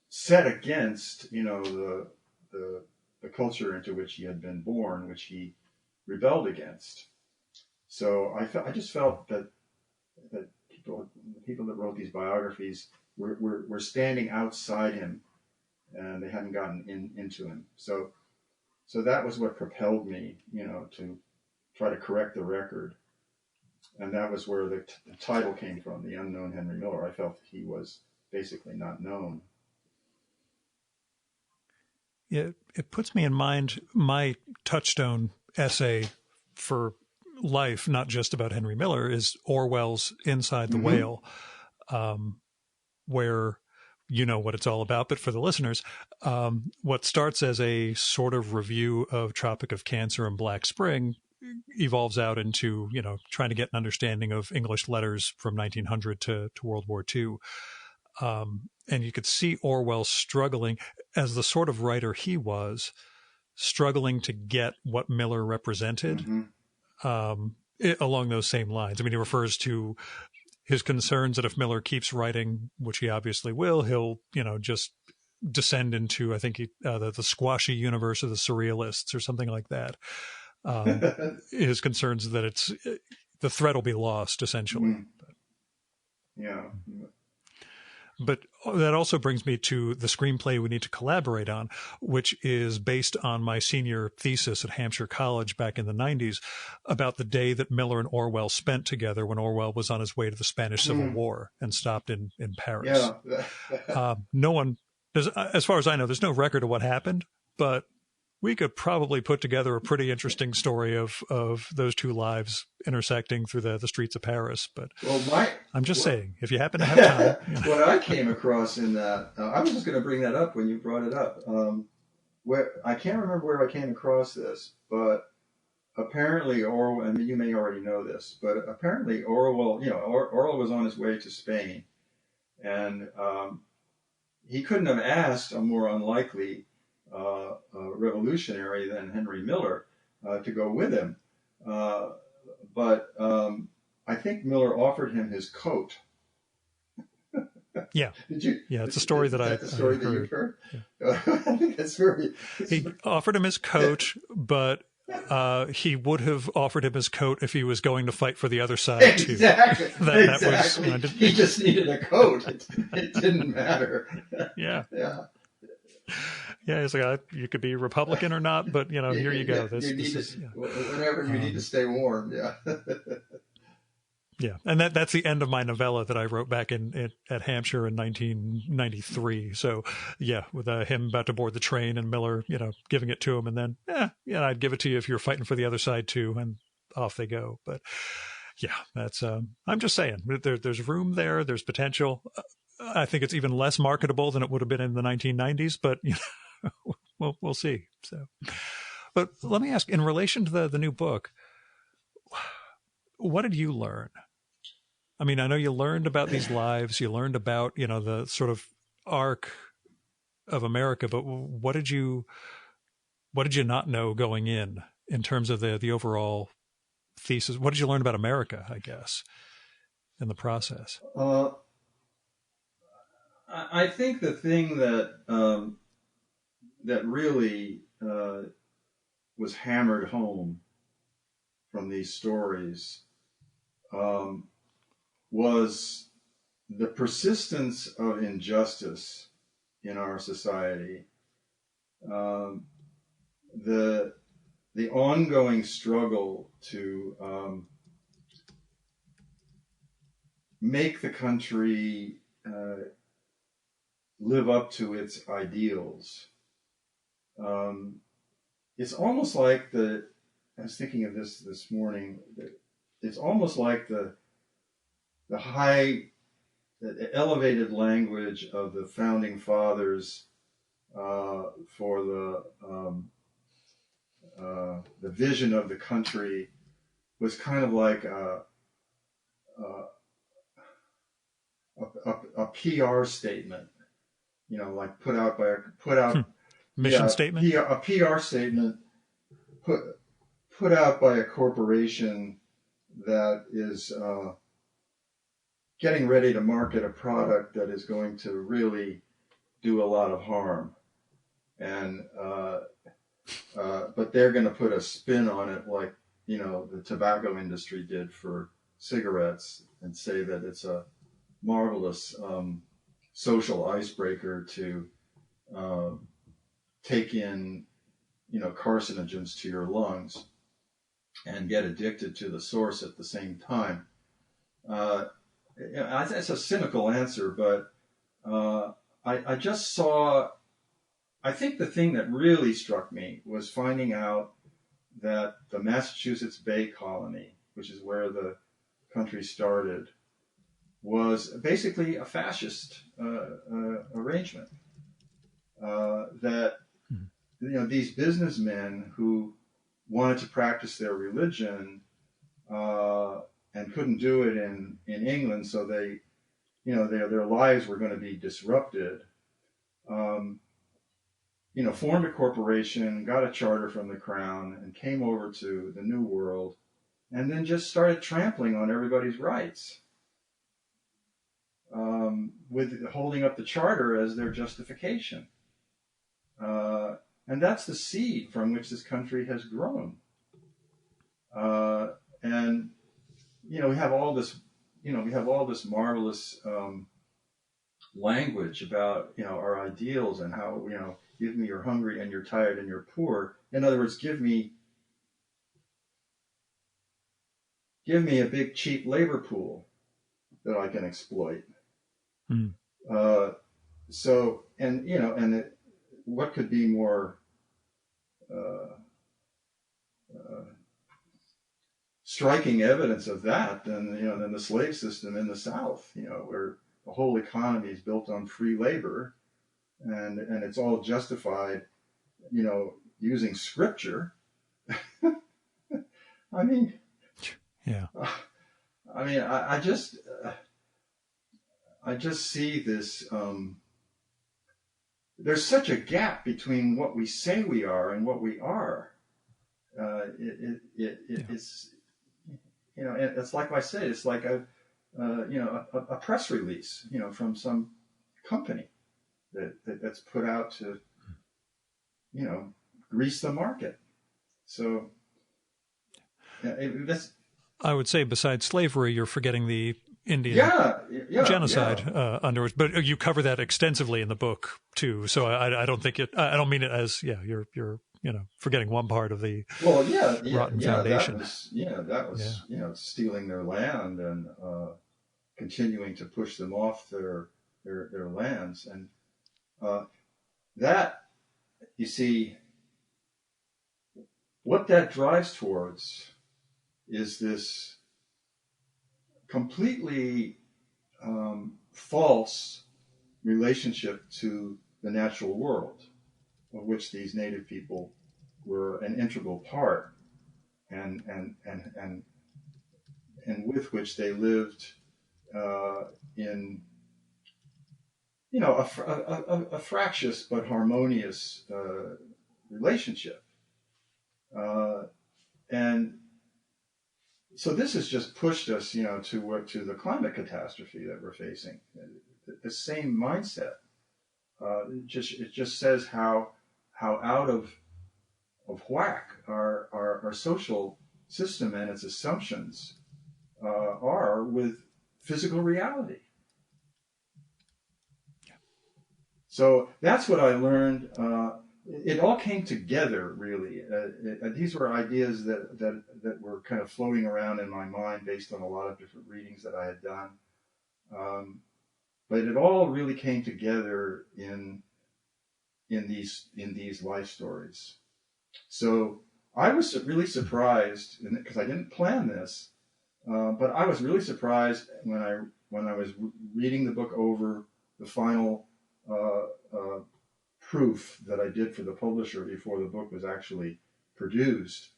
set against, the culture into which he had been born, which he rebelled against. So I just felt that people that wrote these biographies were standing outside him, and they hadn't gotten into him. So that was what propelled me, to try to correct the record. And that was where the title came from, The Unknown Henry Miller. I felt that he was basically not known. It puts me in mind my touchstone essay for life, not just about Henry Miller, is Orwell's Inside the Whale, where you know what it's all about. But for the listeners, what starts as a sort of review of Tropic of Cancer and Black Spring evolves out into, trying to get an understanding of English letters from 1900 to World War II. And you could see Orwell struggling, as the sort of writer he was, struggling to get what Miller represented along those same lines. I mean, he refers to his concerns that if Miller keeps writing, which he obviously will, he'll, just descend into, I think, the squashy universe of the surrealists or something like that. His concerns that the thread will be lost, essentially. Yeah. But that also brings me to the screenplay we need to collaborate on, which is based on my senior thesis at Hampshire College back in the 90s about the day that Miller and Orwell spent together when Orwell was on his way to the Spanish Civil War and stopped in Paris. Yeah. No one, as far as I know, there's no record of what happened, but we could probably put together a pretty interesting story of those two lives intersecting through the streets of Paris. But I'm just saying, if you happen to have time. What I came across in that, I was just going to bring that up when you brought it up. I can't remember where I came across this, but apparently Orwell, I mean, you may already know this, but apparently Orwell, Orwell was on his way to Spain, and he couldn't have asked a more unlikely revolutionary than Henry Miller to go with him. But I think Miller offered him his coat. Yeah. Did you? Yeah, it's a story that I the story that heard. you've heard? Yeah. I think that's very... He offered him his coat, but he would have offered him his coat if he was going to fight for the other side, too. Exactly. That was, he just needed a coat. It didn't matter. Yeah. Yeah. Yeah, he's like, you could be Republican or not, but, here you go. Whenever you need to stay warm, yeah. Yeah, and that's the end of my novella that I wrote back at Hampshire in 1993. So, yeah, with him about to board the train and Miller, giving it to him, and then, I'd give it to you if you're fighting for the other side too, and off they go. But yeah, that's I'm just saying, there's room there, there's potential. I think it's even less marketable than it would have been in the 1990s, but we'll see. So, but let me ask, in relation to the new book, what did you learn? I mean, I know you learned about these lives, you learned about, the sort of arc of America, but what did you not know going in terms of the overall thesis? What did you learn about America, I guess, in the process? I think the thing that that really was hammered home from these stories was the persistence of injustice in our society, the ongoing struggle to make the country live up to its ideals. It's almost like I was thinking of this morning. It's almost like the elevated language of the founding fathers for the vision of the country was kind of like a PR statement, like put out mission statement. A PR statement put out by a corporation that is getting ready to market a product that is going to really do a lot of harm. And but they're going to put a spin on it like, the tobacco industry did for cigarettes, and say that it's a marvelous social icebreaker to take in, carcinogens to your lungs and get addicted to the source at the same time. It's a cynical answer, but I just saw, I think the thing that really struck me was finding out that the Massachusetts Bay Colony, which is where the country started, was basically a fascist arrangement. That these businessmen who wanted to practice their religion and couldn't do it in England, so they, their lives were going to be disrupted. Formed a corporation, got a charter from the crown, and came over to the New World, and then just started trampling on everybody's rights, with holding up the charter as their justification. And that's the seed from which this country has grown. And we have all this, marvelous language about our ideals and how give me you're hungry and you're tired and you're poor. In other words, give me a big cheap labor pool that I can exploit. Mm. What could be more striking evidence of that than the slave system in the South, where the whole economy is built on free labor, and it's all justified, using scripture. I mean, yeah. I just see this. There's such a gap between what we say we are and what we are. It's it's like I said, it's like a press release, from some company that's put out to, grease the market. So that's. I would say, besides slavery, you're forgetting the Indian genocide underwards, but you cover that extensively in the book too. So I don't think I don't mean it as you're forgetting one part of the rotten foundation. That was stealing their land and continuing to push them off their lands, and that, you see, what that drives towards is this completely false relationship to the natural world, of which these native people were an integral part, and with which they lived in a fractious but harmonious relationship, and so this has just pushed us, to the climate catastrophe that we're facing. The same mindset. It just says how out of whack our social system and its assumptions are with physical reality. So that's what I learned. It all came together, really. These were ideas that were kind of floating around in my mind based on a lot of different readings that I had done. But it all really came together in these life stories. So I was really surprised, because I didn't plan this, but I was really surprised when I was reading the book over, the final proof that I did for the publisher before the book was actually produced.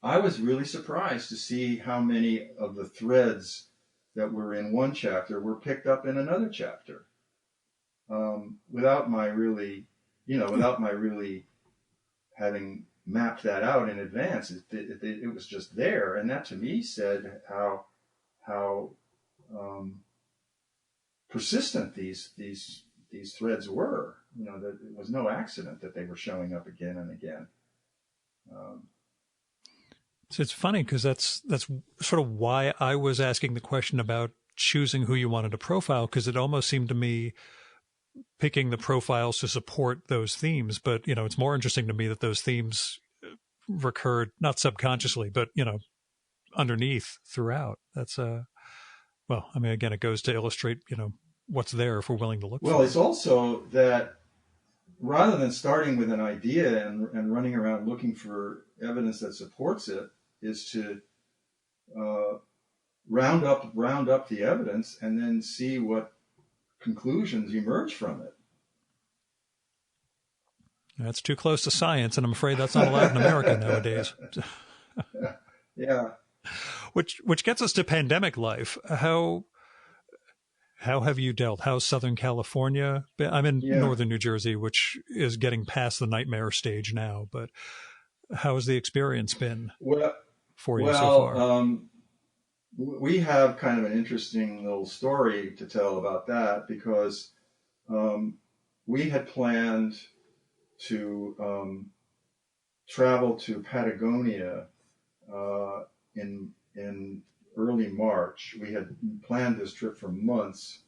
I was really surprised to see how many of the threads that were in one chapter were picked up in another chapter, without my really having mapped that out in advance. It was just there, and that to me said how persistent these threads were. That it was no accident that they were showing up again and again. So it's funny because that's sort of why I was asking the question about choosing who you wanted to profile, because it almost seemed to me picking the profiles to support those themes. But, it's more interesting to me that those themes recurred, not subconsciously, but, underneath throughout. That's, again, it goes to illustrate, what's there if we're willing to look for it. Well, it's also that rather than starting with an idea and running around looking for evidence that supports it, is to round up the evidence and then see what conclusions emerge from it. That's too close to science, and I'm afraid that's not allowed in America nowadays. Yeah. Which gets us to pandemic life. How have you dealt? How's Southern California been? I'm in Northern New Jersey, which is getting past the nightmare stage now, but how has the experience been for you so far? We have kind of an interesting little story to tell about that, because we had planned to travel to Patagonia in early March. We had planned this trip for months.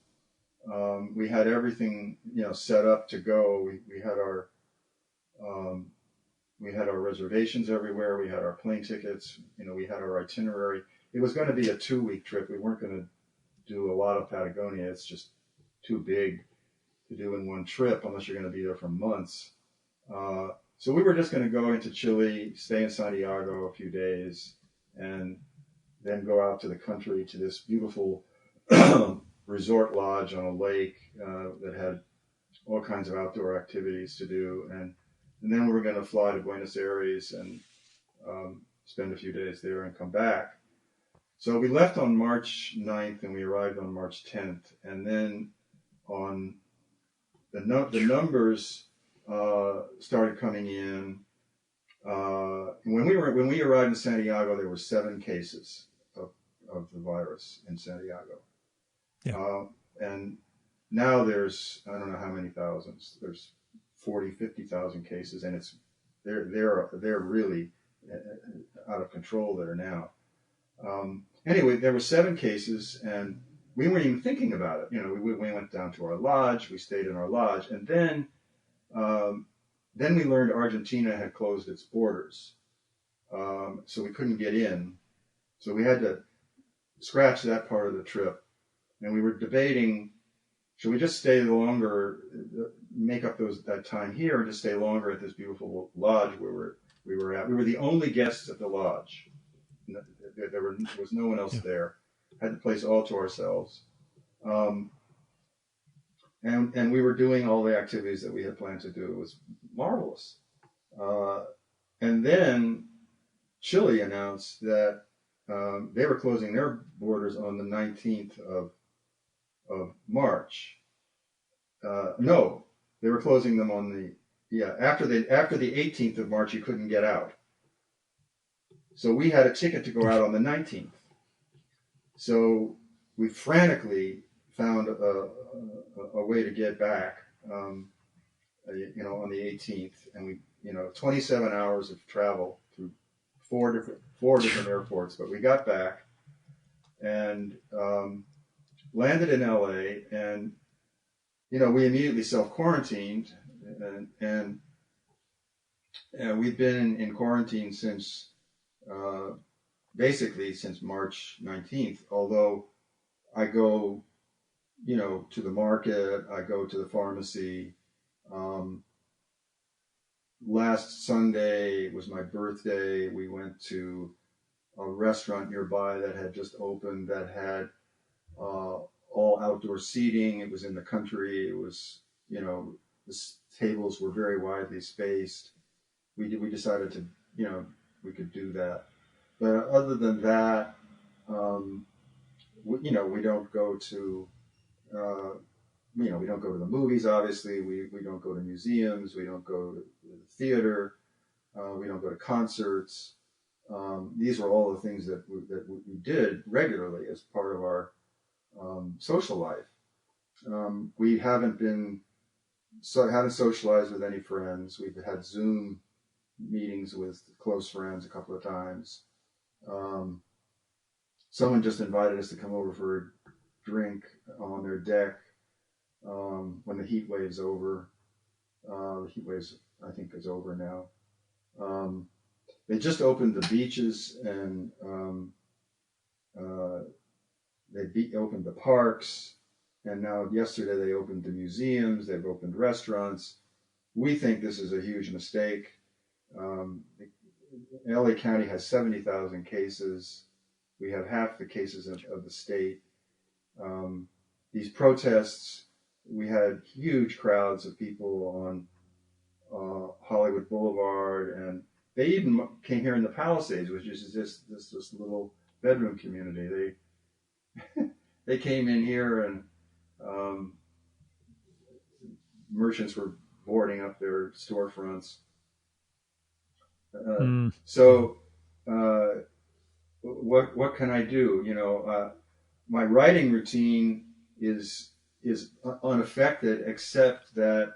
We had everything set up to go. We had our reservations everywhere. We had our plane tickets. We had our itinerary. It was going to be a 2-week trip. We weren't going to do a lot of Patagonia. It's just too big to do in one trip unless you're going to be there for months. So we were just going to go into Chile, stay in Santiago a few days, and then go out to the country to this beautiful resort lodge on a lake that had all kinds of outdoor activities to do. And then we were going to fly to Buenos Aires and spend a few days there and come back. So we left on March 9th and we arrived on March 10th. And then on the numbers started coming in. When we arrived in Santiago, there were 7 cases of the virus in Santiago. Yeah. And now there's, I don't know how many thousands. There's 40, 50,000 cases, and they're really out of control there now. Anyway, there were 7 cases, and we weren't even thinking about it. We went down to our lodge. We stayed in our lodge, and then we learned Argentina had closed its borders, so we couldn't get in. So we had to scratch that part of the trip, and we were debating: should we just stay longer, make up that time here, and just stay longer at this beautiful lodge where we were at? We were the only guests at the lodge. There was no one else there. Had the place all to ourselves. And we were doing all the activities that we had planned to do. It was marvelous. And then Chile announced that they were closing their borders on the 19th of March. No, they were closing them on after the 18th of March. You couldn't get out. So we had a ticket to go out on the 19th. So we frantically found a way to get back, on the 18th, and we, 27 hours of travel through four different airports, but we got back and landed in LA, and we immediately self-quarantined, and we've been in quarantine since basically since March 19th, although I go to the market, I go to the pharmacy. Last Sunday was my birthday. We went to a restaurant nearby that had just opened that had all outdoor seating. It was in the country. It was, the tables were very widely spaced. We decided to, we could do that. But other than that, we don't go to, we don't go to the movies, obviously. We don't go to museums. We don't go to the theater. We don't go to concerts. These were all the things that we did regularly as part of our social life. We haven't socialized with any friends. We've had Zoom meetings with close friends a couple of times. Someone just invited us to come over for a drink on their deck when the heat wave's over. The heat waves, I think, is over now. They just opened the beaches and they opened the parks. And now yesterday they opened the museums. They've opened restaurants. We think this is a huge mistake. LA County has 70,000 cases. We have half the cases of the state. These protests, we had huge crowds of people on Hollywood Boulevard, and they even came here in the Palisades, which is just this little bedroom community. They came in here, and merchants were boarding up their storefronts. So what can I do? My writing routine is unaffected, except that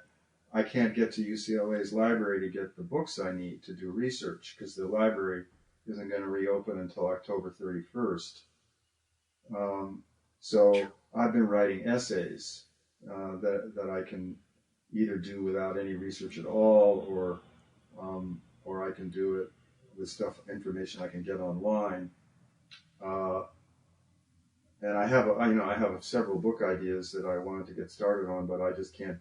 I can't get to UCLA's library to get the books I need to do research, because the library isn't going to reopen until October 31st. So I've been writing essays that I can either do without any research at all, or I can do it with information I can get online. And I have several book ideas that I wanted to get started on, but I just can't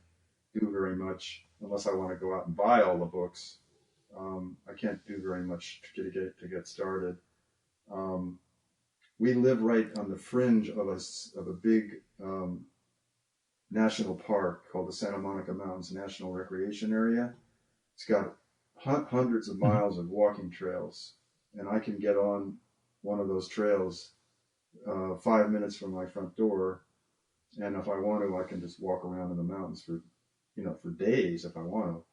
do very much unless I want to go out and buy all the books. I can't do very much to get started. We live right on the fringe of a big national park called the Santa Monica Mountains National Recreation Area. It's got hundreds of miles of walking trails, and I can get on one of those trails 5 minutes from my front door, and if I want to, I can just walk around in the mountains for days if I want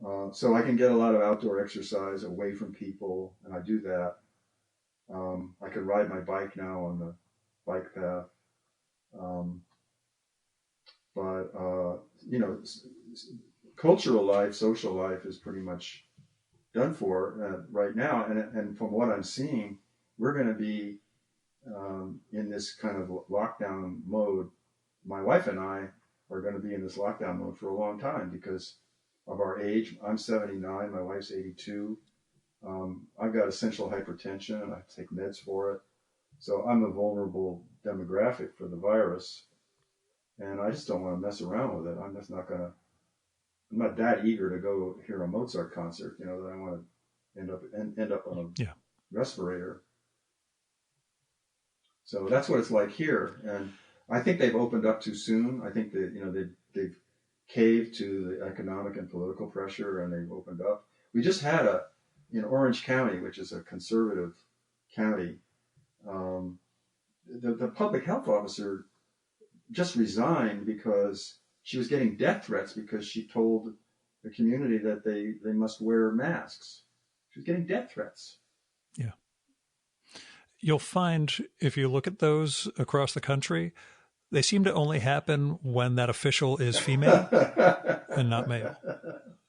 to. So I can get a lot of outdoor exercise away from people, and I do that. I can ride my bike now on the bike path. But cultural life, social life is pretty much done for right now. And from what I'm seeing, we're going to be in this kind of lockdown mode. My wife and I are going to be in this lockdown mode for a long time because of our age. I'm 79, my wife's 82. I've got essential hypertension and I take meds for it. So I'm a vulnerable demographic for the virus. And I just don't want to mess around with it. I'm not that eager to go hear a Mozart concert, that I want to end up on a respirator. So that's what it's like here. And I think they've opened up too soon. I think that, they've caved to the economic and political pressure, and they've opened up. We just had in Orange County, which is a conservative county, the public health officer just resigned because she was getting death threats because she told the community that they must wear masks. She was getting death threats. Yeah. You'll find if you look at those across the country, they seem to only happen when that official is female and not male.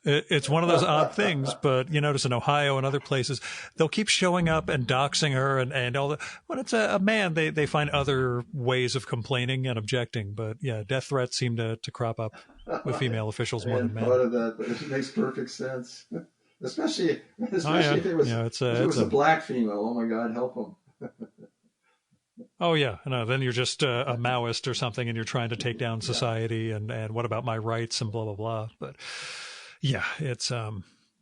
It's one of those odd things, but you notice in Ohio and other places, they'll keep showing up and doxing her and all that. When it's a man, they find other ways of complaining and objecting. But yeah, death threats seem to crop up with female officials more than men. Part of that, it makes perfect sense. Especially if it was a black female. Oh my God, help them. Oh yeah, no. Then you're just a Maoist or something, and you're trying to take down society, and what about my rights and blah blah blah. But yeah, it's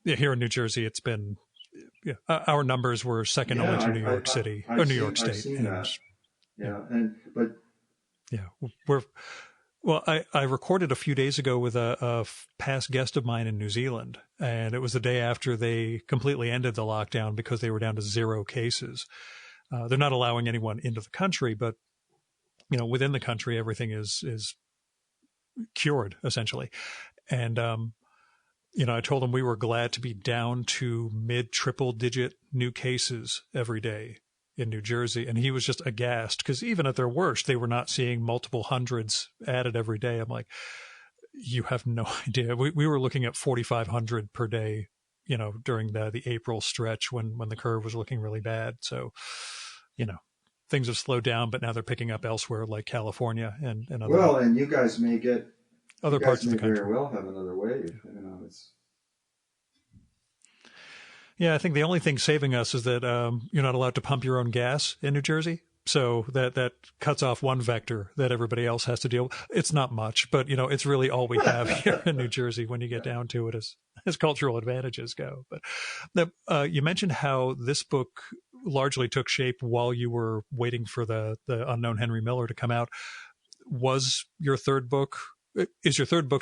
here in New Jersey, it's been our numbers were second only to New York City or New York State. I've seen that. I recorded a few days ago with a past guest of mine in New Zealand, and it was the day after they completely ended the lockdown because they were down to 0 cases. They're not allowing anyone into the country, but within the country, everything is cured essentially. And I told him we were glad to be down to mid triple digit new cases every day in New Jersey. And he was just aghast because even at their worst, they were not seeing multiple hundreds added every day. I'm like, you have no idea. We were looking at 4,500 per day, during the April stretch when the curve was looking really bad. So, things have slowed down, but now they're picking up elsewhere like California and other. Well, and you guys may get other parts of the country. Very well have another wave. Yeah, I think the only thing saving us is that you're not allowed to pump your own gas in New Jersey. So that cuts off one vector that everybody else has to deal with. It's not much, but it's really all we have here in New Jersey when you get down to it as cultural advantages go. But you mentioned how this book largely took shape while you were waiting for the unknown Henry Miller to come out. Is your third book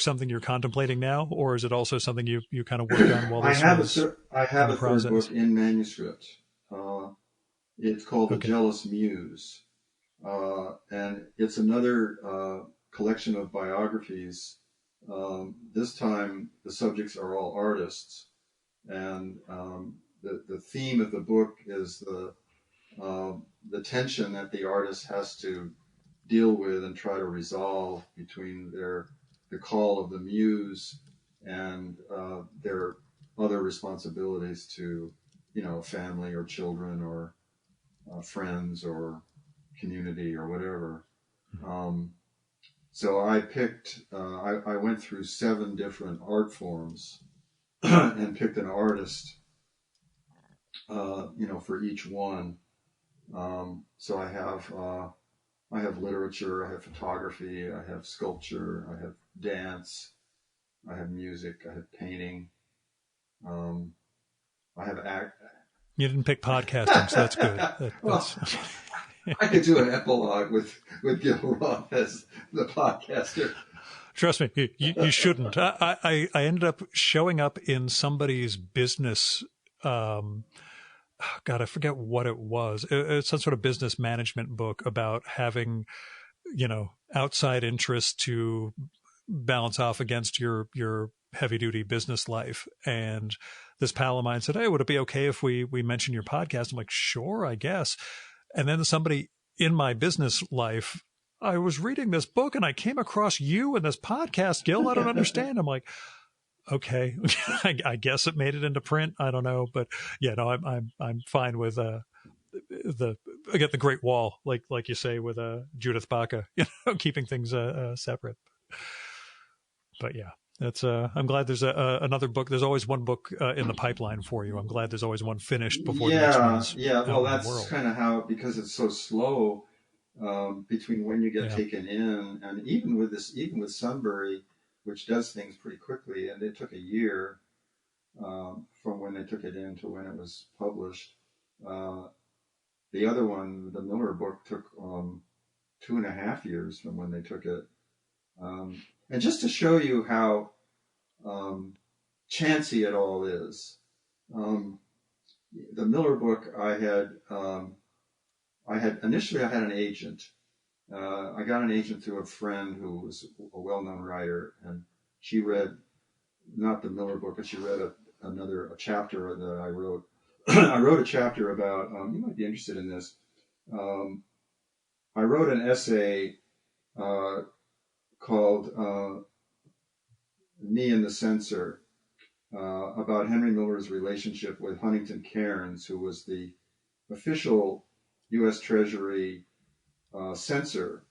something you're contemplating now, or is it also something you kind of worked on while this I have a third book in manuscript. It's called The Jealous Muse. And it's another collection of biographies. This time, the subjects are all artists. And the theme of the book is the tension that the artist has to deal with and try to resolve between the call of the muse and their other responsibilities to, family or children or friends or community or whatever. So I picked, I went through 7 different art forms and picked an artist, for each one. So I have literature, I have photography, I have sculpture, I have dance, I have music, I have painting, I have act. You didn't pick podcasting, so that's good. I could do an epilogue with Gil Roth as the podcaster. Trust me, you shouldn't. I ended up showing up in somebody's business. God, I forget what it was. It's some sort of business management book about having, outside interests to balance off against your heavy duty business life. And this pal of mine said, "Hey, would it be okay if we mention your podcast?" I'm like, "Sure, I guess." And then somebody in my business life, "I was reading this book and I came across you in this podcast, Gil. I don't understand." I'm like, "Okay, I guess it made it into print. I don't know, but yeah, no, I'm fine with I get the Great Wall, like you say with Judith Baca, keeping things separate." But yeah, that's I'm glad there's another book. There's always one book in the pipeline for you. I'm glad there's always one finished before the next one's well, out that's kind of how, because it's so slow between when you get taken in, and even with Sunbury, which does things pretty quickly, and it took a year from when they took it in to when it was published. The other one, the Miller book, took 2.5 years from when they took it. And just to show you how chancy it all is, the Miller book, I had an agent. I got an agent through a friend who was a well-known writer, and she read not the Miller book, but she read a chapter that I wrote. I wrote a chapter about, you might be interested in this. I wrote an essay called Me and the Censor, about Henry Miller's relationship with Huntington Cairns, who was the official U.S. Treasury censor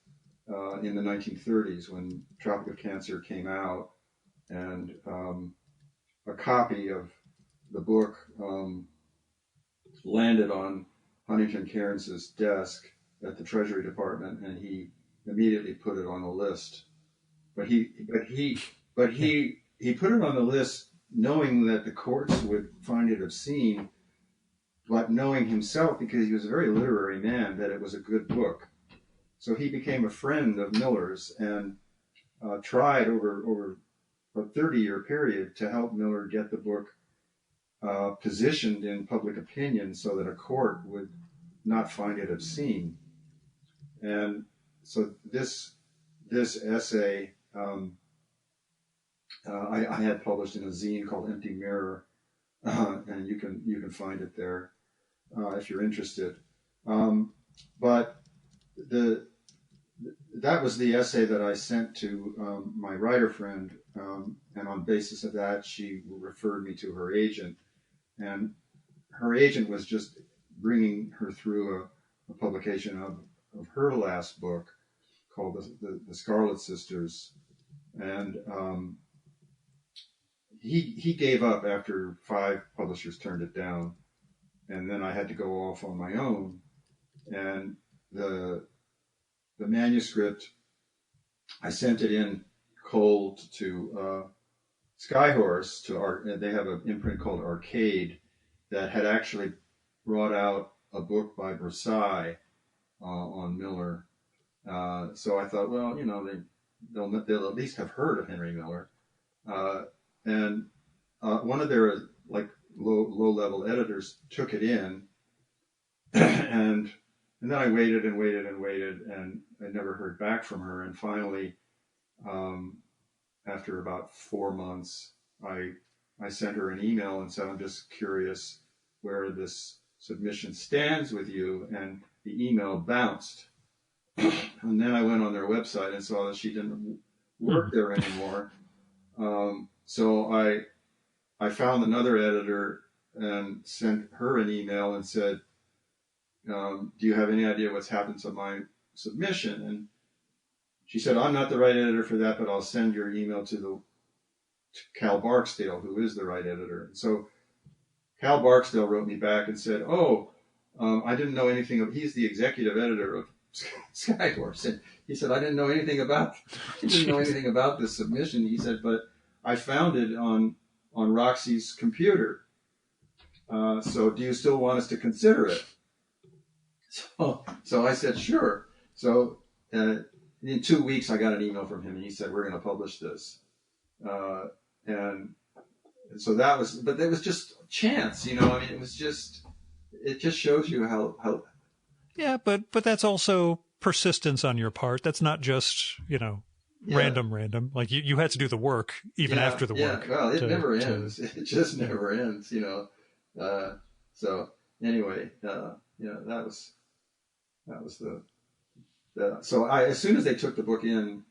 in the 1930s when Tropic of Cancer came out, and a copy of the book landed on Huntington Cairns' desk at the Treasury Department, and he immediately put it on the list. But he put it on the list knowing that the courts would find it obscene, but knowing himself, because he was a very literary man, that it was a good book. So he became a friend of Miller's and tried over a 30-year period to help Miller get the book positioned in public opinion so that a court would not find it obscene. And so this essay I had published in a zine called Empty Mirror, and you can find it there if you're interested. But the that was the essay that I sent to my writer friend, and on basis of that, she referred me to her agent, and her agent was just bringing her through a publication of her last book called the Scarlet Sisters, and he gave up after 5 publishers turned it down, and then I had to go off on my own, and the manuscript, I sent it in cold to Skyhorse. They have an imprint called Arcade that had actually brought out a book by Versailles on Miller. So I thought, well, they'll at least have heard of Henry Miller. And one of their low level editors took it in, and then I waited and waited and waited, and I never heard back from her. And finally, after about 4 months, I sent her an email and said, I'm just curious where this submission stands with you. And the email bounced. And then I went on their website and saw that she didn't work there anymore. So I found another editor and sent her an email and said, do you have any idea what's happened to my submission? And she said, I'm not the right editor for that, but I'll send your email to Cal Barksdale, who is the right editor. And so Cal Barksdale wrote me back and said, I didn't know anything of, he's the executive editor of Skyhorse. And he said, I didn't know anything about this submission. He said, but I found it on Roxy's computer. So do you still want us to consider it? So I said, sure. So in 2 weeks, I got an email from him, and he said, we're going to publish this. And so that was, but it was just chance, I mean, it just shows you how. Yeah, but that's also persistence on your part. That's not just, random. Like you had to do the work even after the work. Well, it never ends. It just never ends, So anyway, that was the so as soon as they took the book in,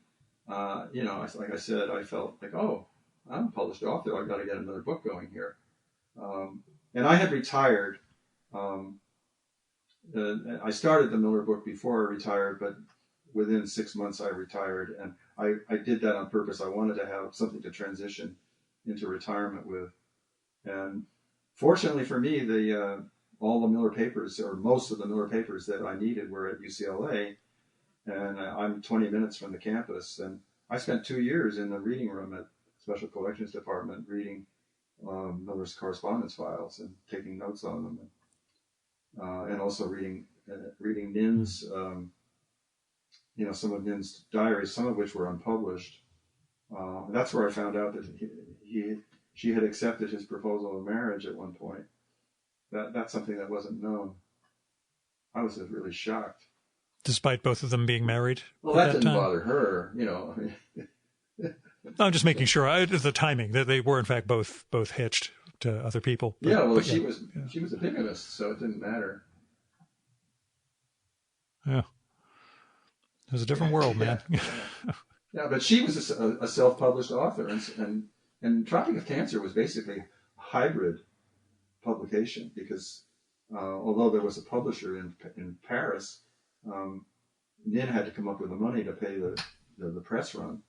like I said, I felt like, oh, I'm a published author. I've got to get another book going here. And I had retired. I started the Miller book before I retired, but within 6 months I retired, and I did that on purpose. I wanted to have something to transition into retirement with. And fortunately for me, all the Miller papers, or most of the Miller papers that I needed, were at UCLA, and I'm 20 minutes from the campus. And I spent 2 years in the reading room at Special Collections Department reading Miller's correspondence files and taking notes on them, and also reading Nin's, some of Nin's diaries, some of which were unpublished. That's where I found out that she had accepted his proposal of marriage at one point. That's something that wasn't known. I was really shocked. Despite both of them being married? Well, that didn't bother her, I mean. I'm just making sure the timing that they were in fact both hitched to other people. But, she was a bigamist, so it didn't matter. Yeah, it was a different world, man. Yeah, but she was a self-published author, and Tropic of Cancer was basically a hybrid publication, because although there was a publisher in Paris, Nin had to come up with the money to pay the press run.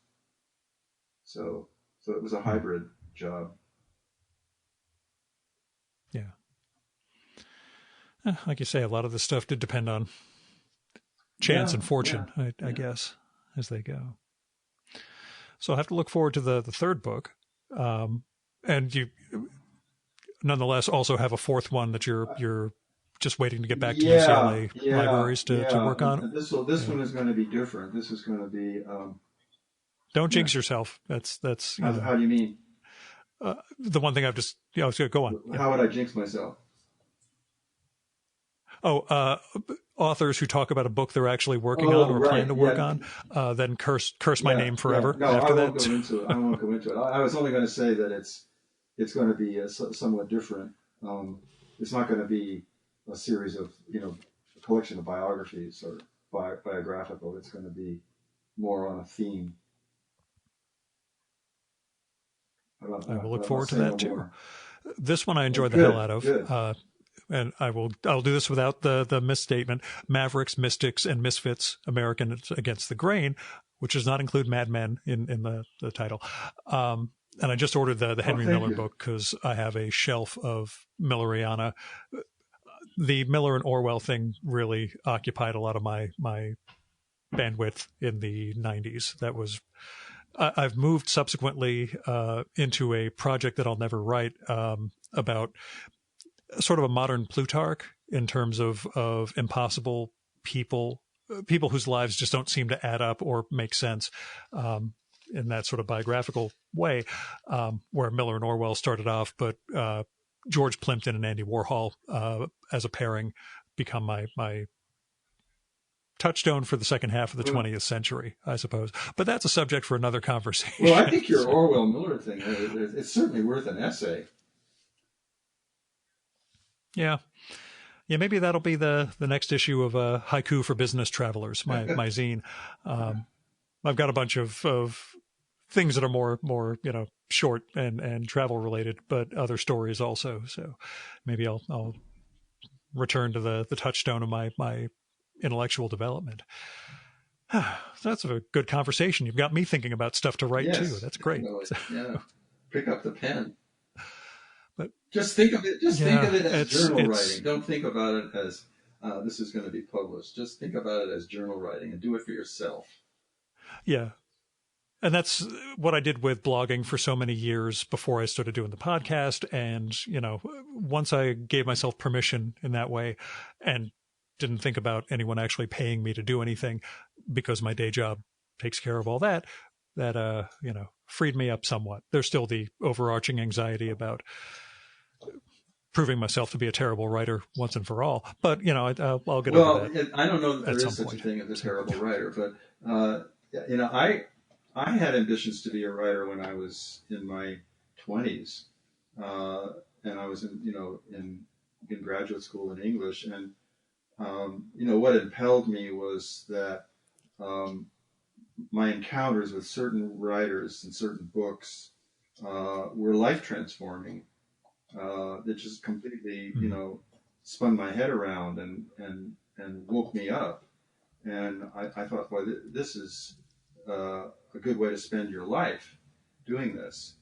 So it was a hybrid job. Yeah. Like you say, a lot of this stuff did depend on chance and fortune, I guess, as they go. So I'll have to look forward to the third book. And you nonetheless also have a fourth one that you're just waiting to get back to UCLA libraries to work on. This one is going to be different. This is going to be. Don't jinx yourself. That's. How do you mean? The one thing I've just. Go on. How would I jinx myself? Authors who talk about a book they're actually working on or plan to work on, then curse my name forever No, after I won't that. go into it. I won't go into it. I was only going to say that it's going to be somewhat different. It's not going to be a series of, a collection of biographies or biographical. It's going to be more on a theme. I will look forward to that too. More. This one I enjoyed the hell out of. Good. And I'll do this without the misstatement. Mavericks, Mystics, and Misfits, Americans Against the Grain, which does not include Mad Men in the title. And I just ordered the Henry Miller book because I have a shelf of Milleriana. The Miller and Orwell thing really occupied a lot of my bandwidth in the 90s. That was, I've moved subsequently into a project that I'll never write about sort of a modern Plutarch in terms of impossible people whose lives just don't seem to add up or make sense in that sort of biographical way, where Miller and Orwell started off, but George Plimpton and Andy Warhol as a pairing become my touchstone for the second half of the 20th century, I suppose. But that's a subject for another conversation. Well, I think your Orwell Miller thing, it's certainly worth an essay. Yeah. Yeah, maybe that'll be the next issue of Haiku for Business Travelers, my zine. I've got a bunch of things that are more short and travel related, but other stories also. So maybe I'll return to the touchstone of my intellectual development. That's a good conversation. You've got me thinking about stuff to write too. That's great. Yeah, pick up the pen. But just think of it. Think of it as journal writing. Don't think about it as this is going to be published. Just think about it as journal writing and do it for yourself. Yeah. And that's what I did with blogging for so many years before I started doing the podcast. And, once I gave myself permission in that way and didn't think about anyone actually paying me to do anything because my day job takes care of all that, freed me up somewhat. There's still the overarching anxiety about proving myself to be a terrible writer once and for all. But, I'll get over that. I don't know that there is such a thing as a terrible writer, but, I had ambitions to be a writer when I was in my 20s, and I was in graduate school in English. And, what impelled me was that my encounters with certain writers and certain books were life transforming. That just completely, spun my head around and woke me up. And I thought, boy, this is a good way to spend your life doing this.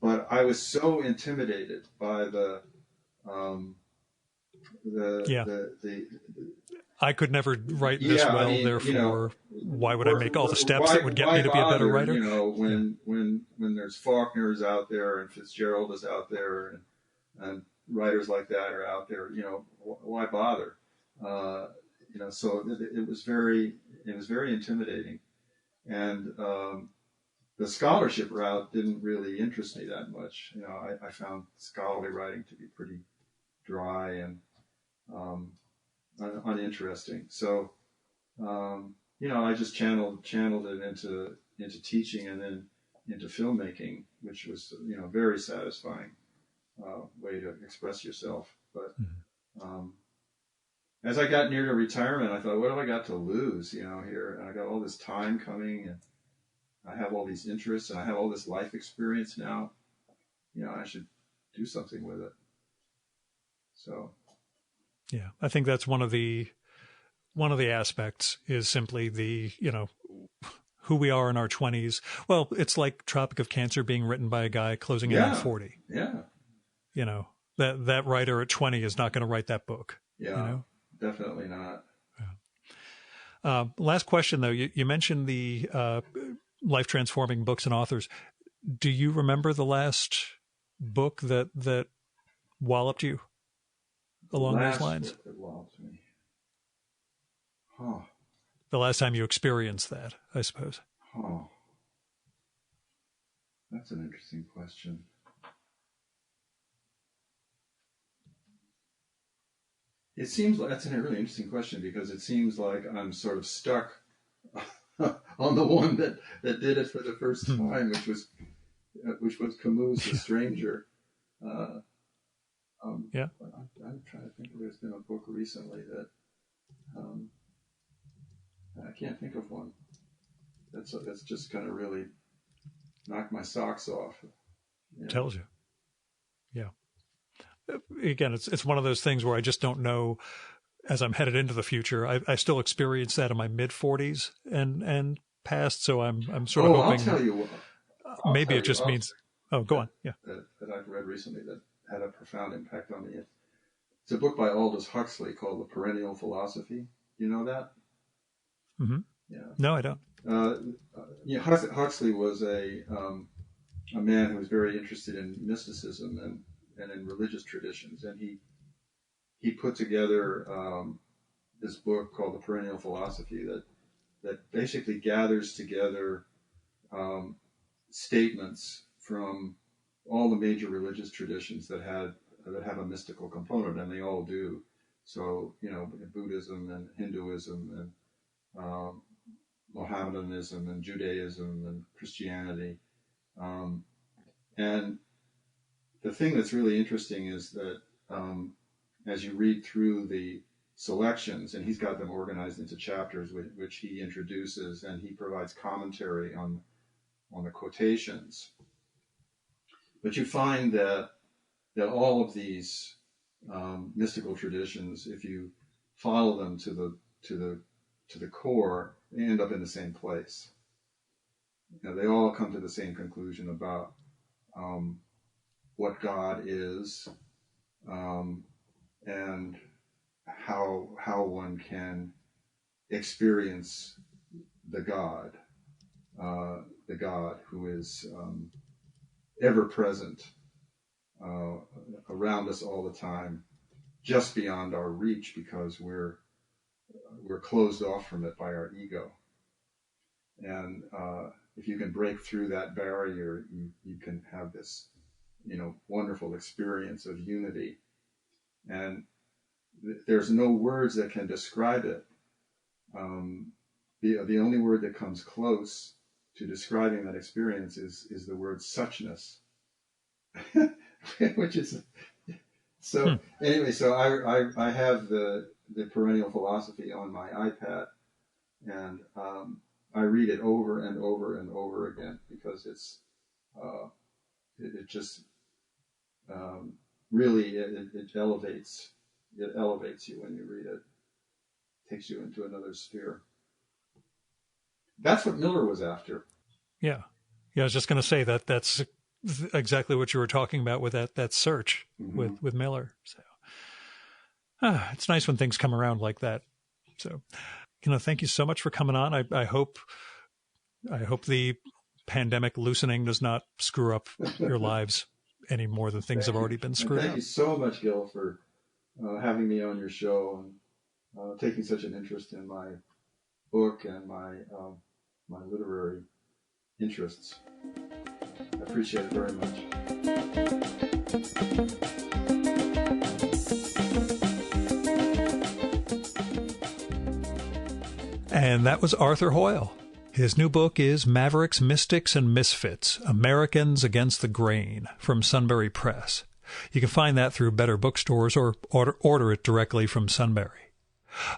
But I was so intimidated by the I could never write this well, therefore, why would I make all the steps that would get me to be a better writer? When there's Faulkner's out there and Fitzgerald is out there and writers like that are out there, why bother? So it was very intimidating. And the scholarship route didn't really interest me that much. I found scholarly writing to be pretty dry and uninteresting. So, I just channeled it into teaching and then into filmmaking, which was, very satisfying way to express yourself. But as I got near to retirement, I thought, what have I got to lose, here? And I got all this time coming, and I have all these interests, and I have all this life experience now. I should do something with it. So, yeah, I think that's one of the aspects is simply the, who we are in our 20s. Well, it's like Tropic of Cancer being written by a guy closing in on 40. Yeah. That writer at 20 is not going to write that book. Yeah. Definitely not. Yeah. Last question, though. You mentioned the life-transforming books and authors. Do you remember the last book that walloped you along those lines? Book that walloped me. The last time you experienced that, I suppose. That's an interesting question. It seems like that's a really interesting question, because it seems like I'm sort of stuck on the one that did it for the first time, which was Camus' The Stranger. Yeah. I'm trying to think if there's been a book recently that I can't think of one. That's just kind of really knocked my socks off. Yeah. Tells you. Yeah. Again, it's one of those things where I just don't know. As I'm headed into the future, I still experience that in my mid 40s and past. So I'm sort of hoping. I'll tell you what. Maybe it just means. Oh, go on. Yeah. That I've read recently that had a profound impact on me. It's a book by Aldous Huxley called The Perennial Philosophy. You know that? Mm-hmm. Yeah. No, I don't. Huxley was a man who was very interested in mysticism and in religious traditions, and he put together this book called The Perennial Philosophy that basically gathers together statements from all the major religious traditions that have a mystical component, and they all do. So, Buddhism and Hinduism and Mohammedanism and Judaism and Christianity. And the thing that's really interesting is that as you read through the selections, and he's got them organized into chapters which he introduces, and he provides commentary on the quotations. But you find that all of these mystical traditions, if you follow them to the core, they end up in the same place. They all come to the same conclusion about what God is, and how one can experience the God who is ever present around us all the time, just beyond our reach, because we're closed off from it by our ego. And if you can break through that barrier, you can have this, wonderful experience of unity. And there's no words that can describe it. The only word that comes close to describing that experience is the word suchness, which is so. Anyway, so I have the Perennial Philosophy on my iPad, and I read it over and over and over again, because it just really it elevates you when you read it. It takes you into another sphere. That's what Miller was after. Yeah. I was just going to say that's exactly what you were talking about with that search with Miller. So it's nice when things come around like that. So, thank you so much for coming on. I hope the pandemic loosening does not screw up your lives any more than things have already been screwed up. Thank you so much, Gil, for having me on your show and taking such an interest in my book and my literary interests. I appreciate it very much. And that was Arthur Hoyle. His new book is Mavericks, Mystics, and Misfits, Americans Against the Grain, from Sunbury Press. You can find that through better bookstores or order it directly from Sunbury.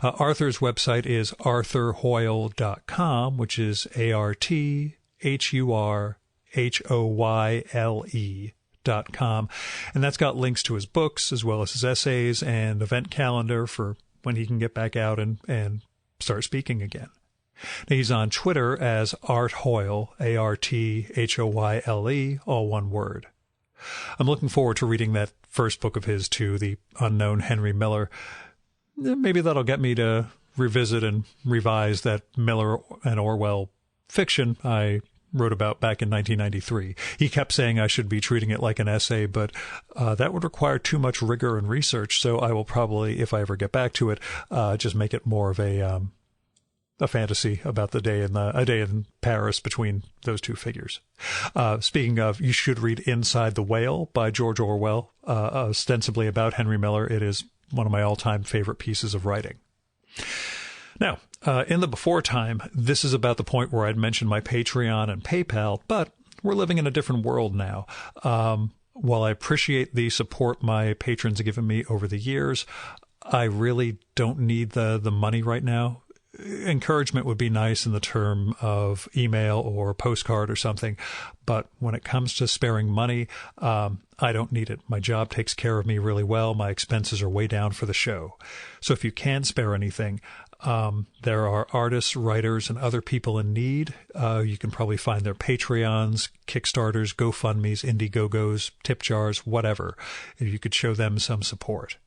Arthur's website is arthurhoyle.com, which is ARTHURHOYLE.com. And that's got links to his books as well as his essays and event calendar for when he can get back out and start speaking again. Now, he's on Twitter as Art Hoyle, ARTHOYLE, all one word. I'm looking forward to reading that first book of his too, The Unknown Henry Miller. Maybe that'll get me to revisit and revise that Miller and Orwell fiction I wrote about back in 1993. He kept saying I should be treating it like an essay, but that would require too much rigor and research, so I will probably, if I ever get back to it, just make it more of a fantasy about a day in Paris between those two figures. Speaking of, you should read Inside the Whale by George Orwell, ostensibly about Henry Miller. It is one of my all-time favorite pieces of writing. Now, in the before time, this is about the point where I'd mentioned my Patreon and PayPal, but we're living in a different world now. While I appreciate the support my patrons have given me over the years, I really don't need the money right now. Encouragement would be nice in the term of email or postcard or something, but when it comes to sparing money, I don't need it. My job takes care of me really well. My expenses are way down for the show. So if you can spare anything, there are artists, writers, and other people in need. You can probably find their Patreons, Kickstarters, GoFundMes, Indiegogos, tip jars, whatever, if you could show them some support.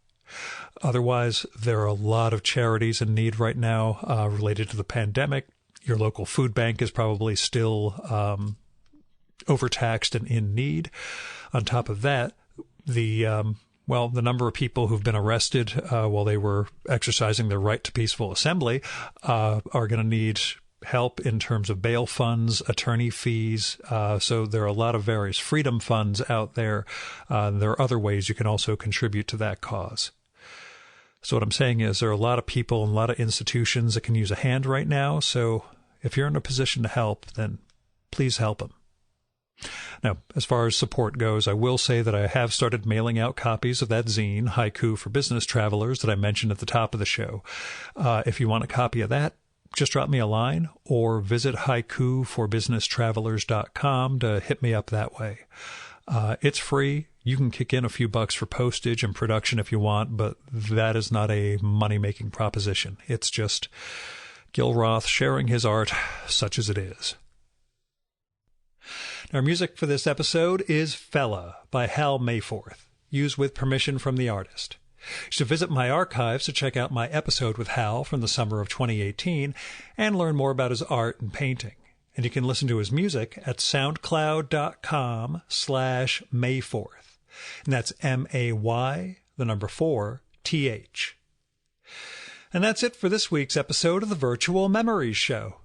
Otherwise, there are a lot of charities in need right now related to the pandemic. Your local food bank is probably still overtaxed and in need. On top of that, the number of people who've been arrested while they were exercising their right to peaceful assembly are going to need help in terms of bail funds, attorney fees. So there are a lot of various freedom funds out there. There are other ways you can also contribute to that cause. So what I'm saying is there are a lot of people and a lot of institutions that can use a hand right now. So if you're in a position to help, then please help them. Now, as far as support goes, I will say that I have started mailing out copies of that zine, Haiku for Business Travelers, that I mentioned at the top of the show. If you want a copy of that, just drop me a line or visit haikuforbusinesstravelers.com to hit me up that way. It's free. You can kick in a few bucks for postage and production if you want, but that is not a money-making proposition. It's just Gil Roth sharing his art, such as it is. Our music for this episode is Fella by Hal Mayforth, used with permission from the artist. You should visit my archives to check out my episode with Hal from the summer of 2018 and learn more about his art and painting. And you can listen to his music at soundcloud.com/Mayforth. And that's MAY, the number 4, TH. And that's it for this week's episode of the Virtual Memories Show.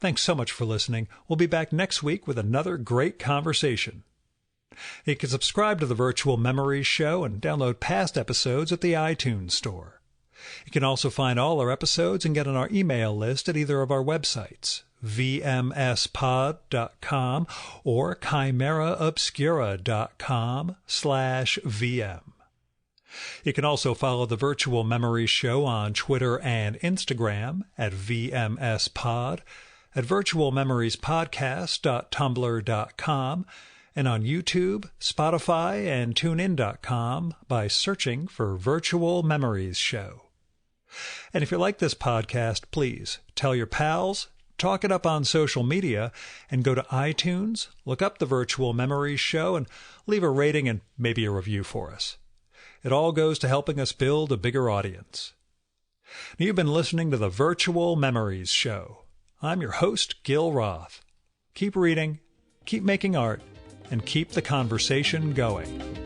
Thanks so much for listening. We'll be back next week with another great conversation. You can subscribe to the Virtual Memories Show and download past episodes at the iTunes Store. You can also find all our episodes and get on our email list at either of our websites, vmspod.com or chimeraobscura.com/VM. You can also follow the Virtual Memories Show on Twitter and Instagram at vmspod, at virtualmemoriespodcast.tumblr.com, and on YouTube, Spotify, and TuneIn.com by searching for Virtual Memories Show. And if you like this podcast, please tell your pals, talk it up on social media, and go to iTunes, look up the Virtual Memories Show, and leave a rating and maybe a review for us. It all goes to helping us build a bigger audience. You've been listening to the Virtual Memories Show. I'm your host, Gil Roth. Keep reading, keep making art, and keep the conversation going.